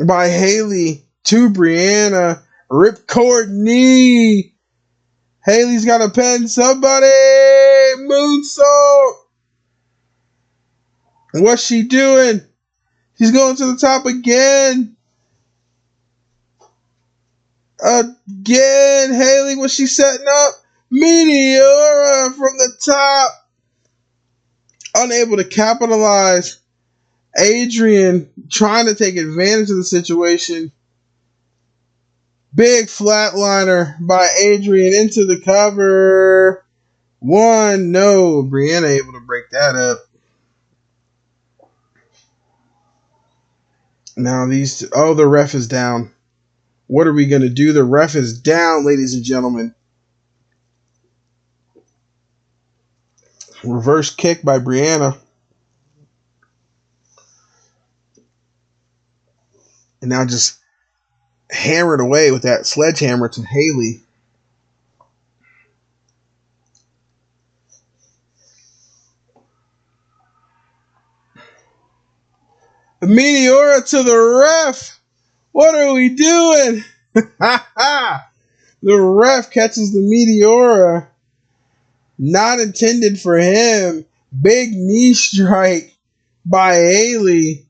by Haley to Brianna. Ripcord knee. Haley's got to pin somebody. Moonsault. What's she doing? She's going to the top again. Again. Haley, what's she setting up? Meteora from the top. Unable to capitalize. Adrian trying to take advantage of the situation. Big flatliner by Adrian into the cover. 1, no. Brianna able to break that up. Now the ref is down. What are we going to do? The ref is down, ladies and gentlemen. Reverse kick by Brianna. And now just hammered away with that sledgehammer to Haley. Meteora to the ref. What are we doing? The ref catches the Meteora. Not intended for him. Big knee strike by Haley.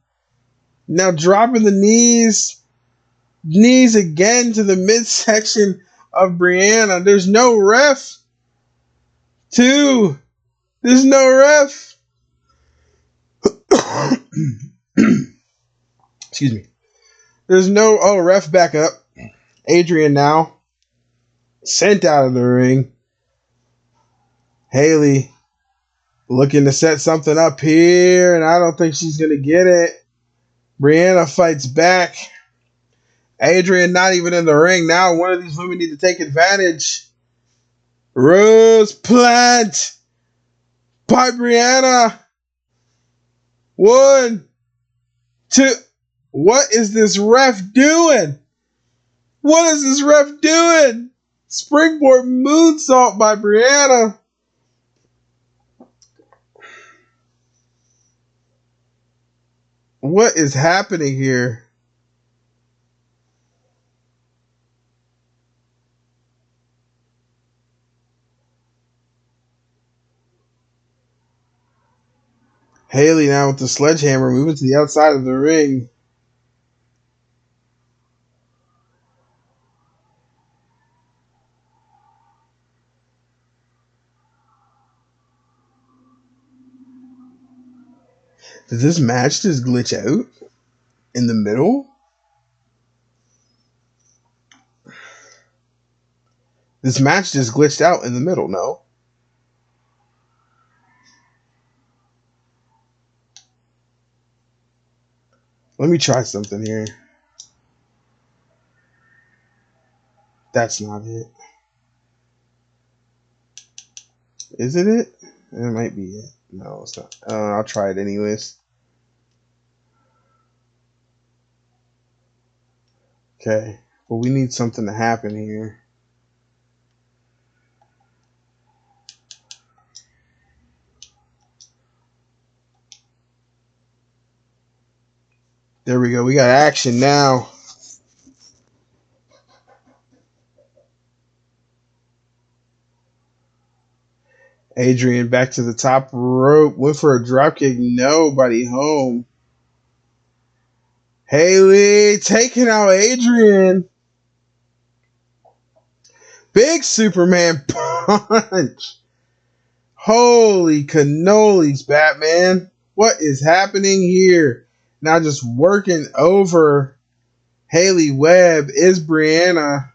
Now dropping the knees. Knees again to the midsection of Brianna. There's no ref. 2. There's no ref. Excuse me. There's no... Oh, ref back up. Adrian now. Sent out of the ring. Haley looking to set something up here, and I don't think she's going to get it. Brianna fights back. Adrian not even in the ring. Now one of these women need to take advantage. Rose plant by Brianna. 1, 2. What is this ref doing? What is this ref doing? Springboard moonsault by Brianna. What is happening here? Haley now with the sledgehammer moving to the outside of the ring. Did this match just glitch out in the middle? This match just glitched out in the middle, no? Let me try something here. That's not it. Is it it? It might be it. No, it's not. I'll try it anyways. Okay. But we need something to happen here. There we go. We got action now. Adrian back to the top rope. Went for a dropkick. Nobody home. Haley taking out Adrian. Big Superman punch. Holy cannolis, Batman. What is happening here? Now just working over Haley Webb is Brianna.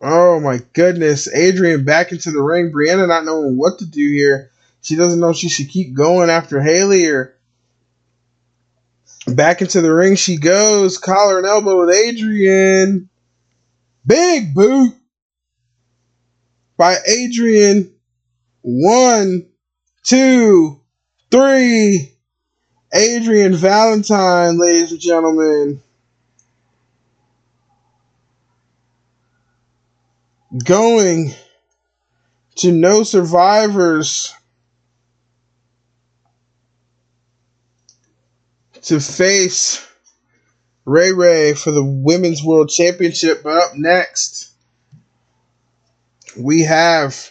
Oh my goodness. Adrian back into the ring. Brianna not knowing what to do here. She doesn't know if she should keep going after Haley or back into the ring she goes. Collar and elbow with Adrian. Big boot by Adrian. 1, 2, 3. Adrian Valentine, ladies and gentlemen. Going to No Survivors to face Ray Ray for the Women's World Championship. But up next, we have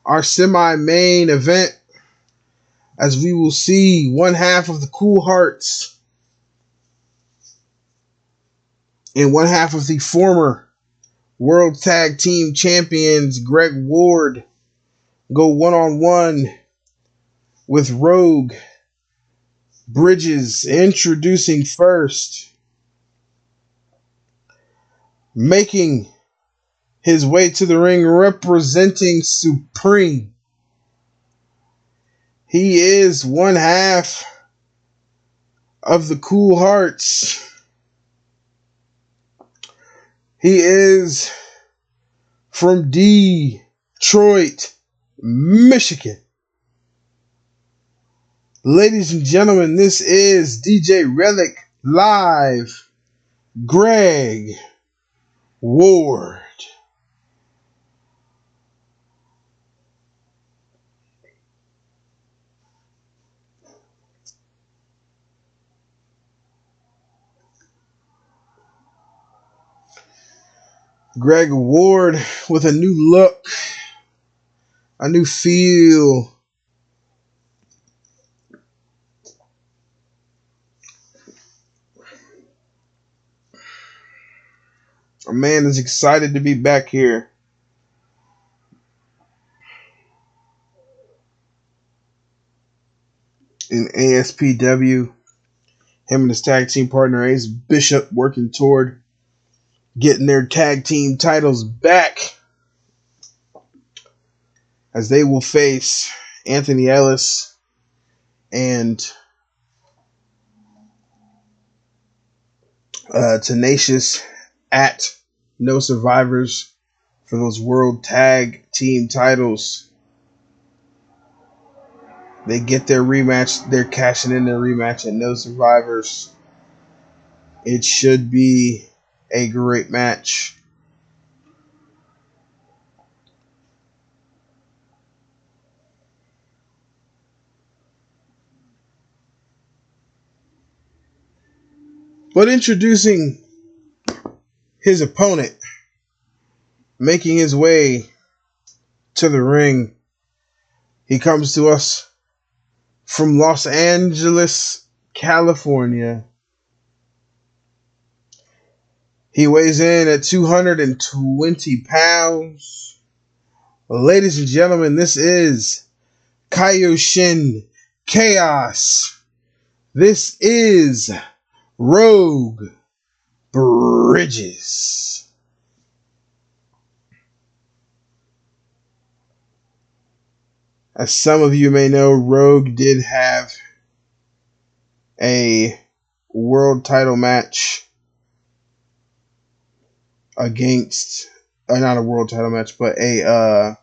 our semi-main event, as we will see one half of the Cool Hearts and one half of the former World Tag Team Champions Greg Ward go one-on-one with Rogue Bridges. Introducing first, making his way to the ring, representing Supreme. He is one half of the Cool Hearts. He is from Detroit, Michigan. Ladies and gentlemen, this is DJ Relic Live, Greg Ward. Greg Ward with a new look, a new feel. A man is excited to be back here. In ASPW, him and his tag team partner Ace Bishop working toward getting their tag team titles back, as they will face Anthony Ellis and Tenacious at No Survivors for those World Tag Team titles. They get their rematch. They're cashing in their rematch at No Survivors. It should be a great match. But introducing his opponent, making his way to the ring, he comes to us from Los Angeles, California. He weighs in at 220 pounds. Ladies and gentlemen, this is Kaioshin Chaos. This is Rogue Bridges. As some of you may know, Rogue did have a world title match against, not a world title match, but an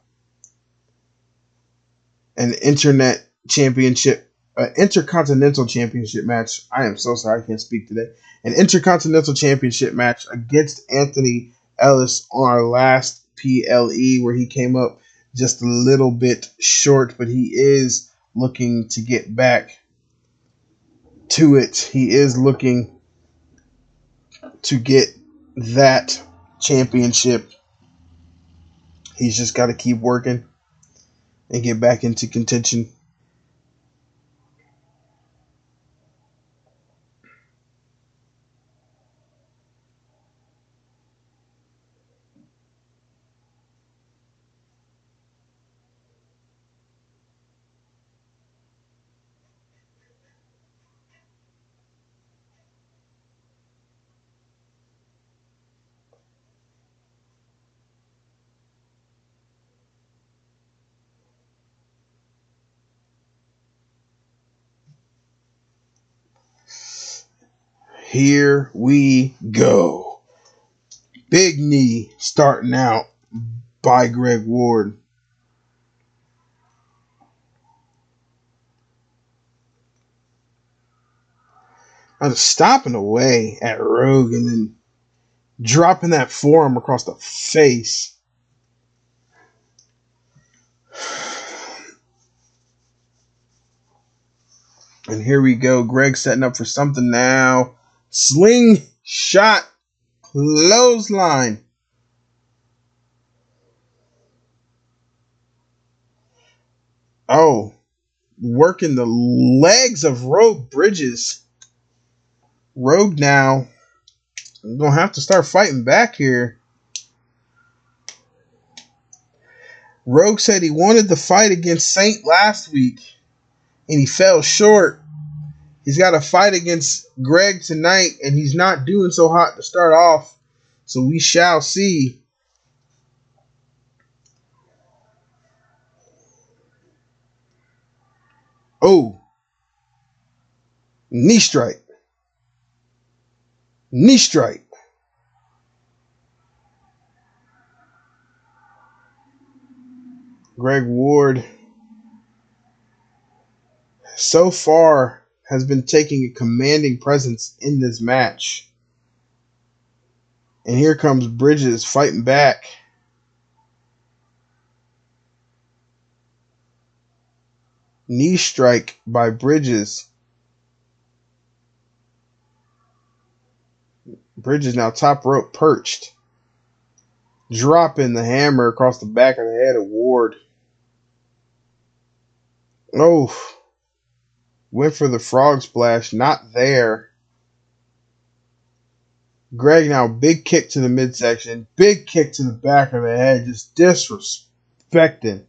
internet championship, intercontinental championship match. I am so sorry, I can't speak today. An intercontinental championship match against Anthony Ellis on our last PLE, where he came up just a little bit short, but he is looking to get back to it. He is looking to get that championship. He's just got to keep working and get back into contention. Here we go. Big knee starting out by Greg Ward. I was stopping away at Rogue and then dropping that forearm across the face. And here we go. Greg setting up for something now. Slingshot clothesline. Oh, working the legs of Rogue Bridges. Rogue now gonna have to start fighting back here. Rogue said he wanted the fight against Saint last week, and he fell short. He's got a fight against Greg tonight, and he's not doing so hot to start off. So we shall see. Oh. Knee strike. Knee strike. Greg Ward so far has been taking a commanding presence in this match. And here comes Bridges fighting back. Knee strike by Bridges. Bridges now top rope perched. Dropping the hammer across the back of the head of Ward. Oh, went for the frog splash. Not there. Greg now, big kick to the midsection. Big kick to the back of the head. Just disrespecting.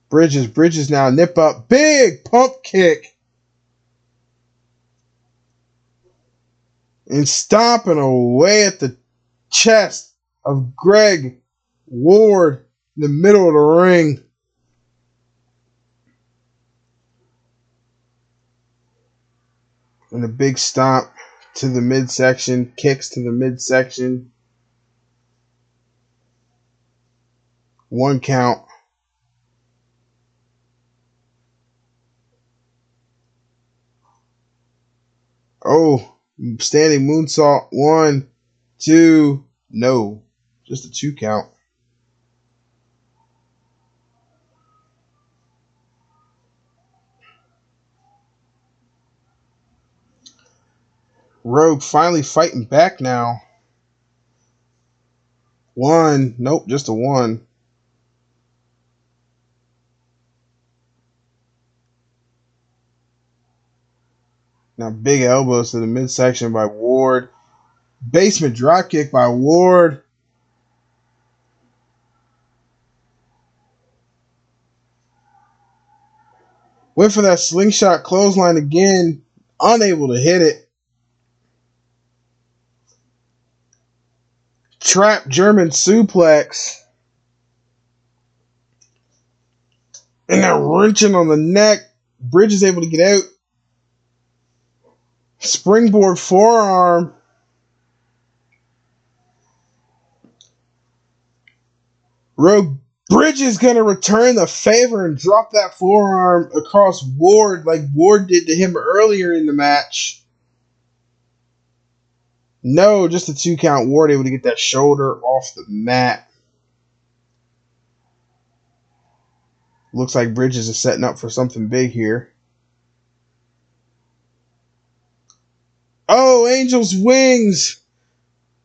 Bridges now, nip up. Big pump kick. And stomping away at the chest of Greg Ward in the middle of the ring. And a big stomp to the midsection. Kicks to the midsection. 1 count. Oh, standing moonsault. 1, 2, no. Just a 2 count. Rogue finally fighting back now. 1. Nope, just a 1. Now big elbows to the midsection by Ward. Basement dropkick by Ward. Went for that slingshot clothesline again. Unable to hit it. Trap German suplex. And that wrenching on the neck. Bridge is able to get out. Springboard forearm. Rogue Bridge is going to return the favor and drop that forearm across Ward like Ward did to him earlier in the match. No, just a 2 count. Ward able to get that shoulder off the mat. Looks like Bridges is setting up for something big here. Oh, Angel's Wings.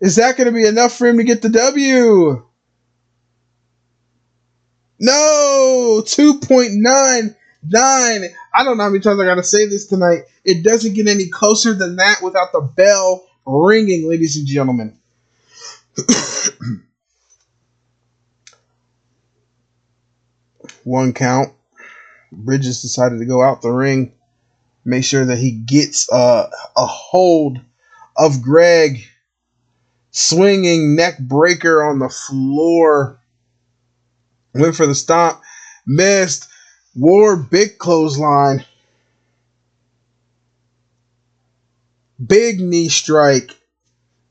Is that going to be enough for him to get the W? No, 2.99. I don't know how many times I got to say this tonight. It doesn't get any closer than that without the bell ringing, ladies and gentlemen. 1 count. Bridges decided to go out the ring. Make sure that he gets a hold of Greg. Swinging neck breaker on the floor. Went for the stomp. Missed. Ward, big clothesline. Big knee strike.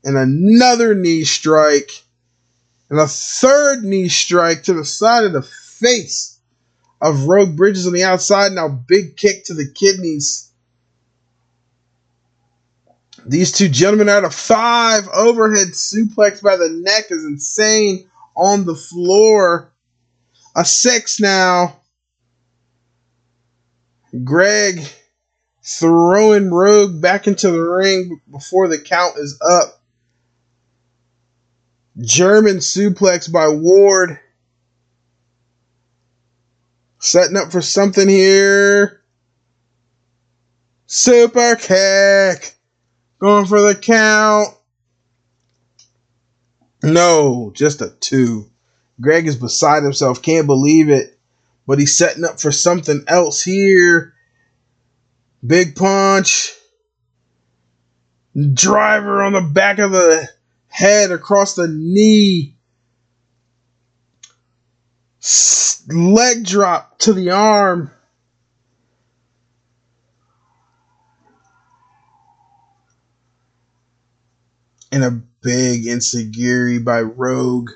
And another knee strike. And a third knee strike to the side of the face of Rogue Bridges on the outside. Now big kick to the kidneys. These two gentlemen out of 5. Overhead suplex by the neck is insane on the floor. A 6 now. Greg throwing Rogue back into the ring before the count is up. German suplex by Ward. Setting up for something here. Super kick. Going for the count. No, just a 2. Greg is beside himself. Can't believe it. But he's setting up for something else here. Big punch. Driver on the back of the head across the knee. Leg drop to the arm. And a big enziguri by Rogue.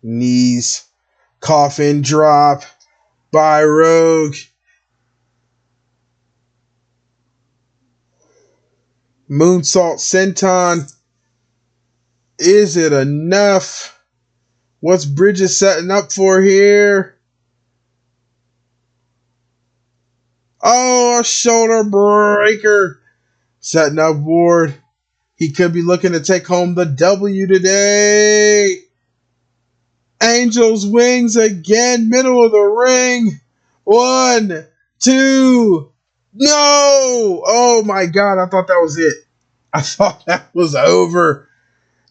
Knees. Coffin drop by Rogue. Moonsault senton. Is it enough? What's Bridges setting up for here? Oh, a shoulder breaker. Setting up Ward. He could be looking to take home the W today. Angel's wings again, middle of the ring. 1, 2. No! Oh my God, I thought that was it. I thought that was over.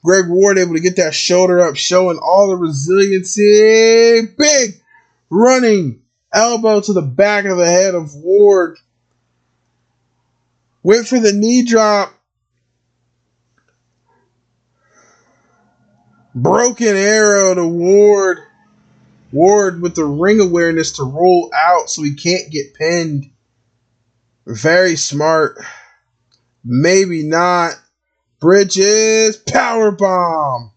Greg Ward able to get that shoulder up, showing all the resiliency. Big running elbow to the back of the head of Ward. Went for the knee drop. Broken arrow to Ward. Ward with the ring awareness to roll out so he can't get pinned. Very smart. Maybe not. Bridges, powerbomb.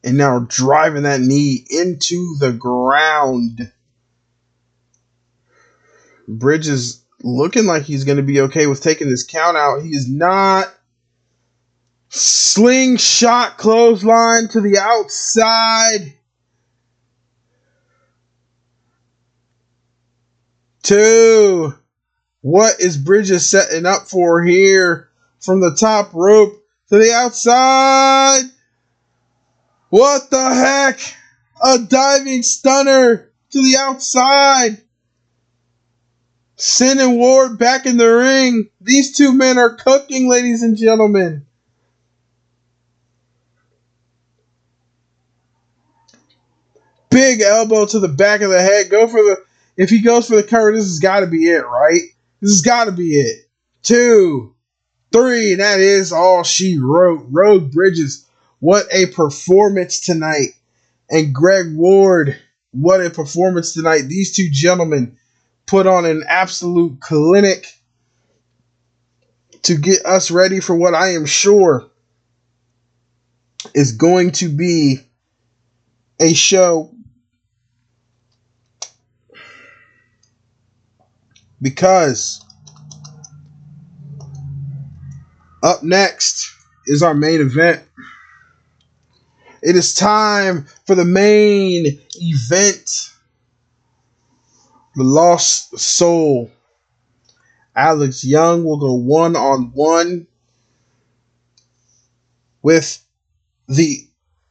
And now driving that knee into the ground. Bridges looking like he's going to be okay with taking this count out. He is not. Slingshot clothesline to the outside. 2. What is Bridges setting up for here? From the top rope to the outside. What the heck? A diving stunner to the outside. Sin and Ward back in the ring. These two men are cooking, ladies and gentlemen. Big elbow to the back of the head. If he goes for the cover, this has got to be it, right? This has got to be it. 2, 3, and that is all she wrote. Road Bridges, what a performance tonight. And Greg Ward, what a performance tonight. These two gentlemen put on an absolute clinic to get us ready for what I am sure is going to be a show. Because up next is our main event. It is time for the main event. The Lost Soul. Alex Young will go one-on-one with the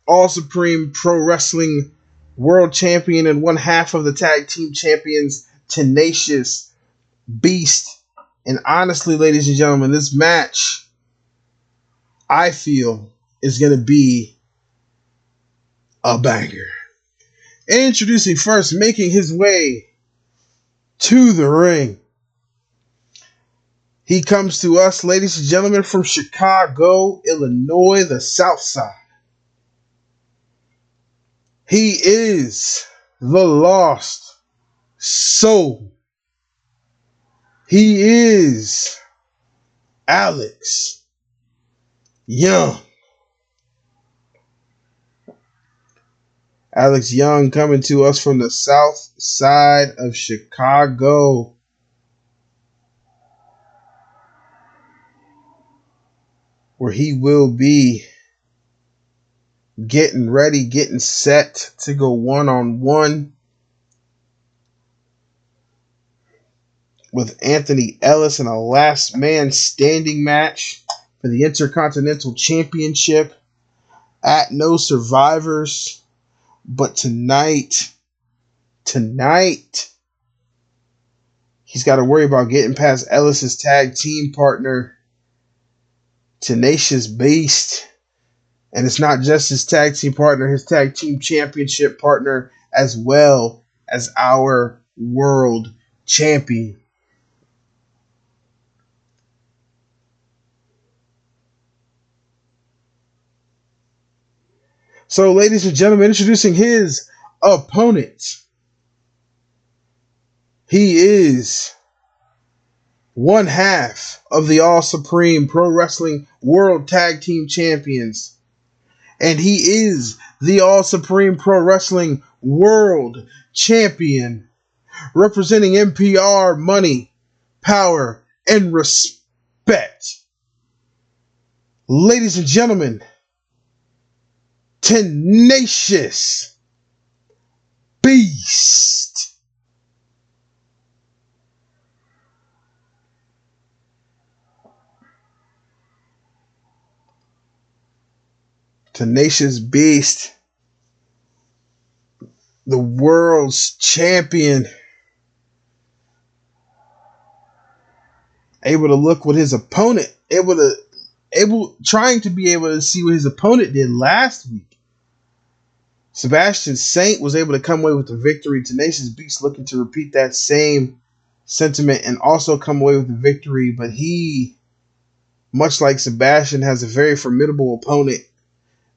All Supreme Pro Wrestling World Champion and one half of the Tag Team Champions, Tenacious Beast. And honestly, ladies and gentlemen, this match, I feel, is going to be a banger. Introducing first, making his way to the ring. He comes to us, ladies and gentlemen, from Chicago, Illinois, the South Side. He is the Lost Soul. He is Alex Young. Alex Young coming to us from the South Side of Chicago. Where he will be getting ready, getting set to go one-on-one with Anthony Ellis in a last man standing match for the Intercontinental Championship at No Survivors. But tonight, he's got to worry about getting past Ellis's tag team partner, Tenacious Beast. And it's not just his tag team partner, his tag team championship partner, as well as our world champion. So, ladies and gentlemen, introducing his opponent. He is one half of the All Supreme Pro Wrestling World Tag Team Champions. And he is the All Supreme Pro Wrestling World Champion. Representing NPR, money, power, and respect. Ladies and gentlemen, Tenacious beast. Tenacious Beast, the world's champion, able to look what his opponent, trying to be able to see what his opponent did last week. Sebastian Saint was able to come away with the victory. Tenacious Beast looking to repeat that same sentiment and also come away with the victory, but he, much like Sebastian, has a very formidable opponent.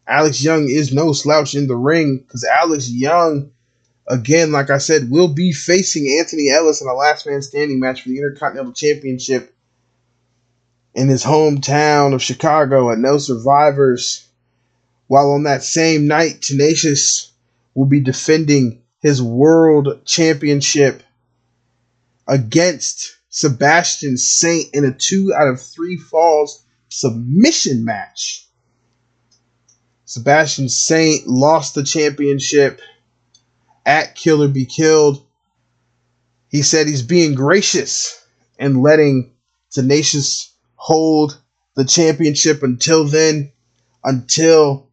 Alex Young is no slouch in the ring because Alex Young, again, like I said, will be facing Anthony Ellis in a last man standing match for the Intercontinental Championship in his hometown of Chicago at No Survivors. While on that same night, Tenacious will be defending his world championship against Sebastian Saint in a 2 out of 3 falls submission match. Sebastian Saint lost the championship at Kill or Be Killed. He said he's being gracious and letting Tenacious hold the championship until then, until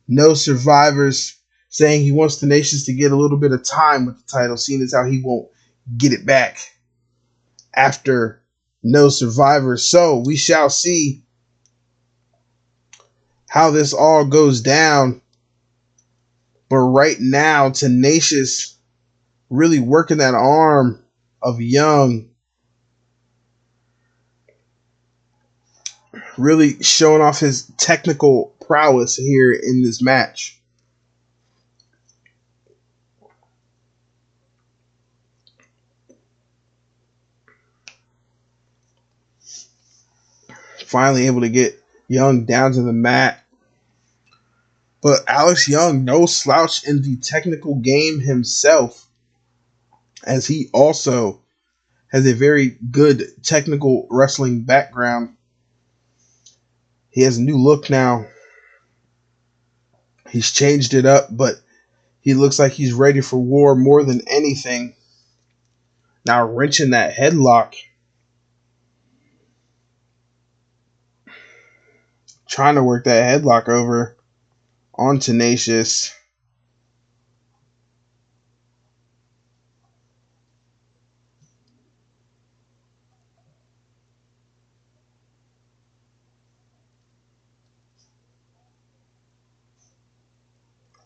No Survivors, saying he wants Tenacious to get a little bit of time with the title, seeing as how he won't get it back after No Survivors. So we shall see how this all goes down. But right now, Tenacious really working that arm of Young, really showing off his technical prowess here in this match. Finally able to get Young down to the mat. But Alex Young, no slouch in the technical game himself, as he also has a very good technical wrestling background. He has a new look now. He's changed it up, but he looks like he's ready for war more than anything. Now wrenching that headlock. Trying to work that headlock over on Tenacious.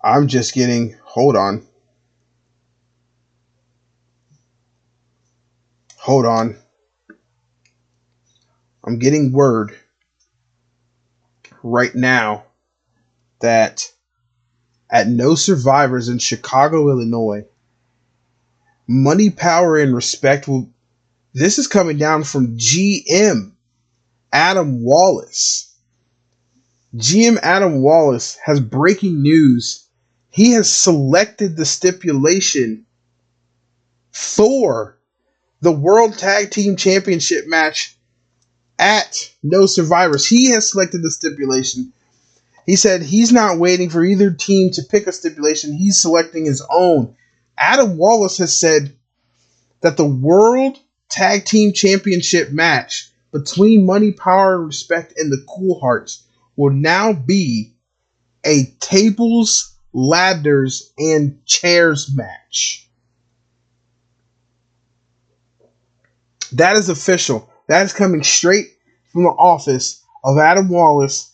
I'm just getting, hold on. I'm getting word right now that at No Survivors in Chicago, Illinois, Money, Power, and Respect this is coming down from GM Adam Wallace. GM Adam Wallace has breaking news. He has selected the stipulation for the World Tag Team Championship match at No Survivors. He has selected the stipulation. He said he's not waiting for either team to pick a stipulation. He's selecting his own. Adam Wallace has said that the World Tag Team Championship match between Money, Power, and Respect and the Cool Hearts will now be a tables, ladders, and chairs match. That is official. That is coming straight from the office of Adam Wallace.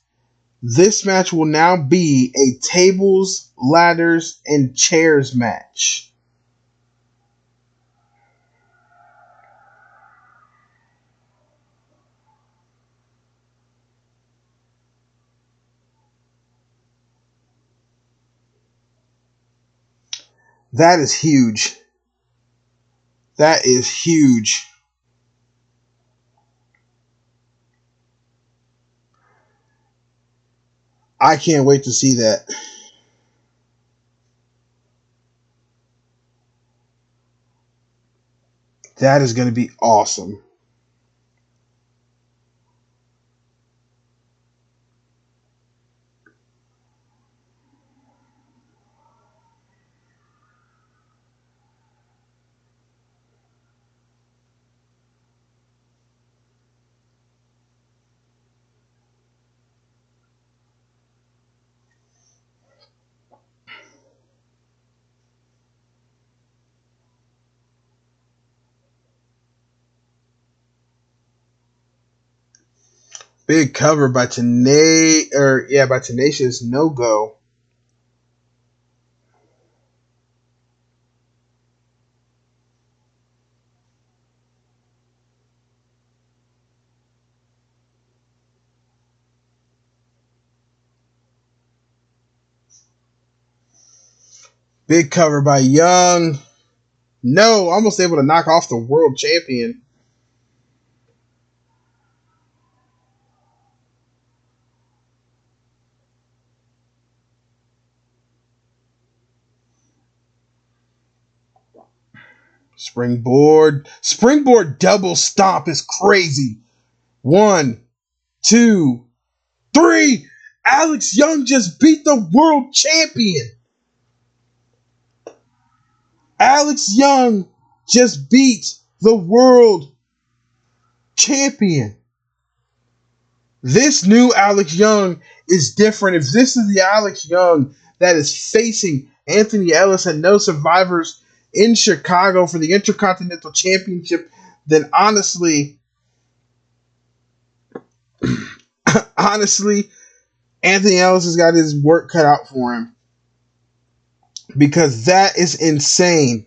This match will now be a tables, ladders, and chairs match. That is huge. That is huge. I can't wait to see that. That is going to be awesome. Big cover by Tenacious No Go. Big cover by Young. No, almost able to knock off the world champion. Springboard. Springboard double stomp is crazy. 1, 2, 3. Alex Young just beat the world champion. Alex Young just beat the world champion. This new Alex Young is different. If this is the Alex Young that is facing Anthony Ellis and no survivors in Chicago for the Intercontinental Championship, then honestly, Anthony Ellis has got his work cut out for him. Because that is insane.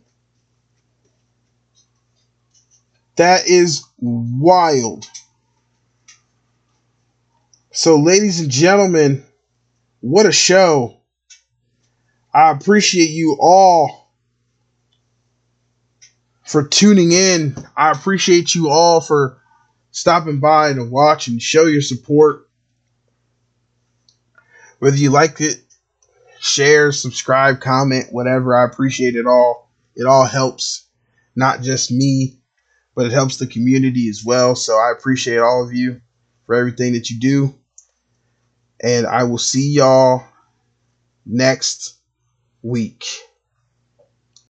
That is wild. So, ladies and gentlemen, what a show. I appreciate you all for tuning in. I appreciate you all for stopping by to watch and show your support. Whether you like it, share, subscribe, comment, whatever, I appreciate it all. It all helps, not just me, but it helps the community as well. So I appreciate all of you for everything that you do. And I will see y'all next week.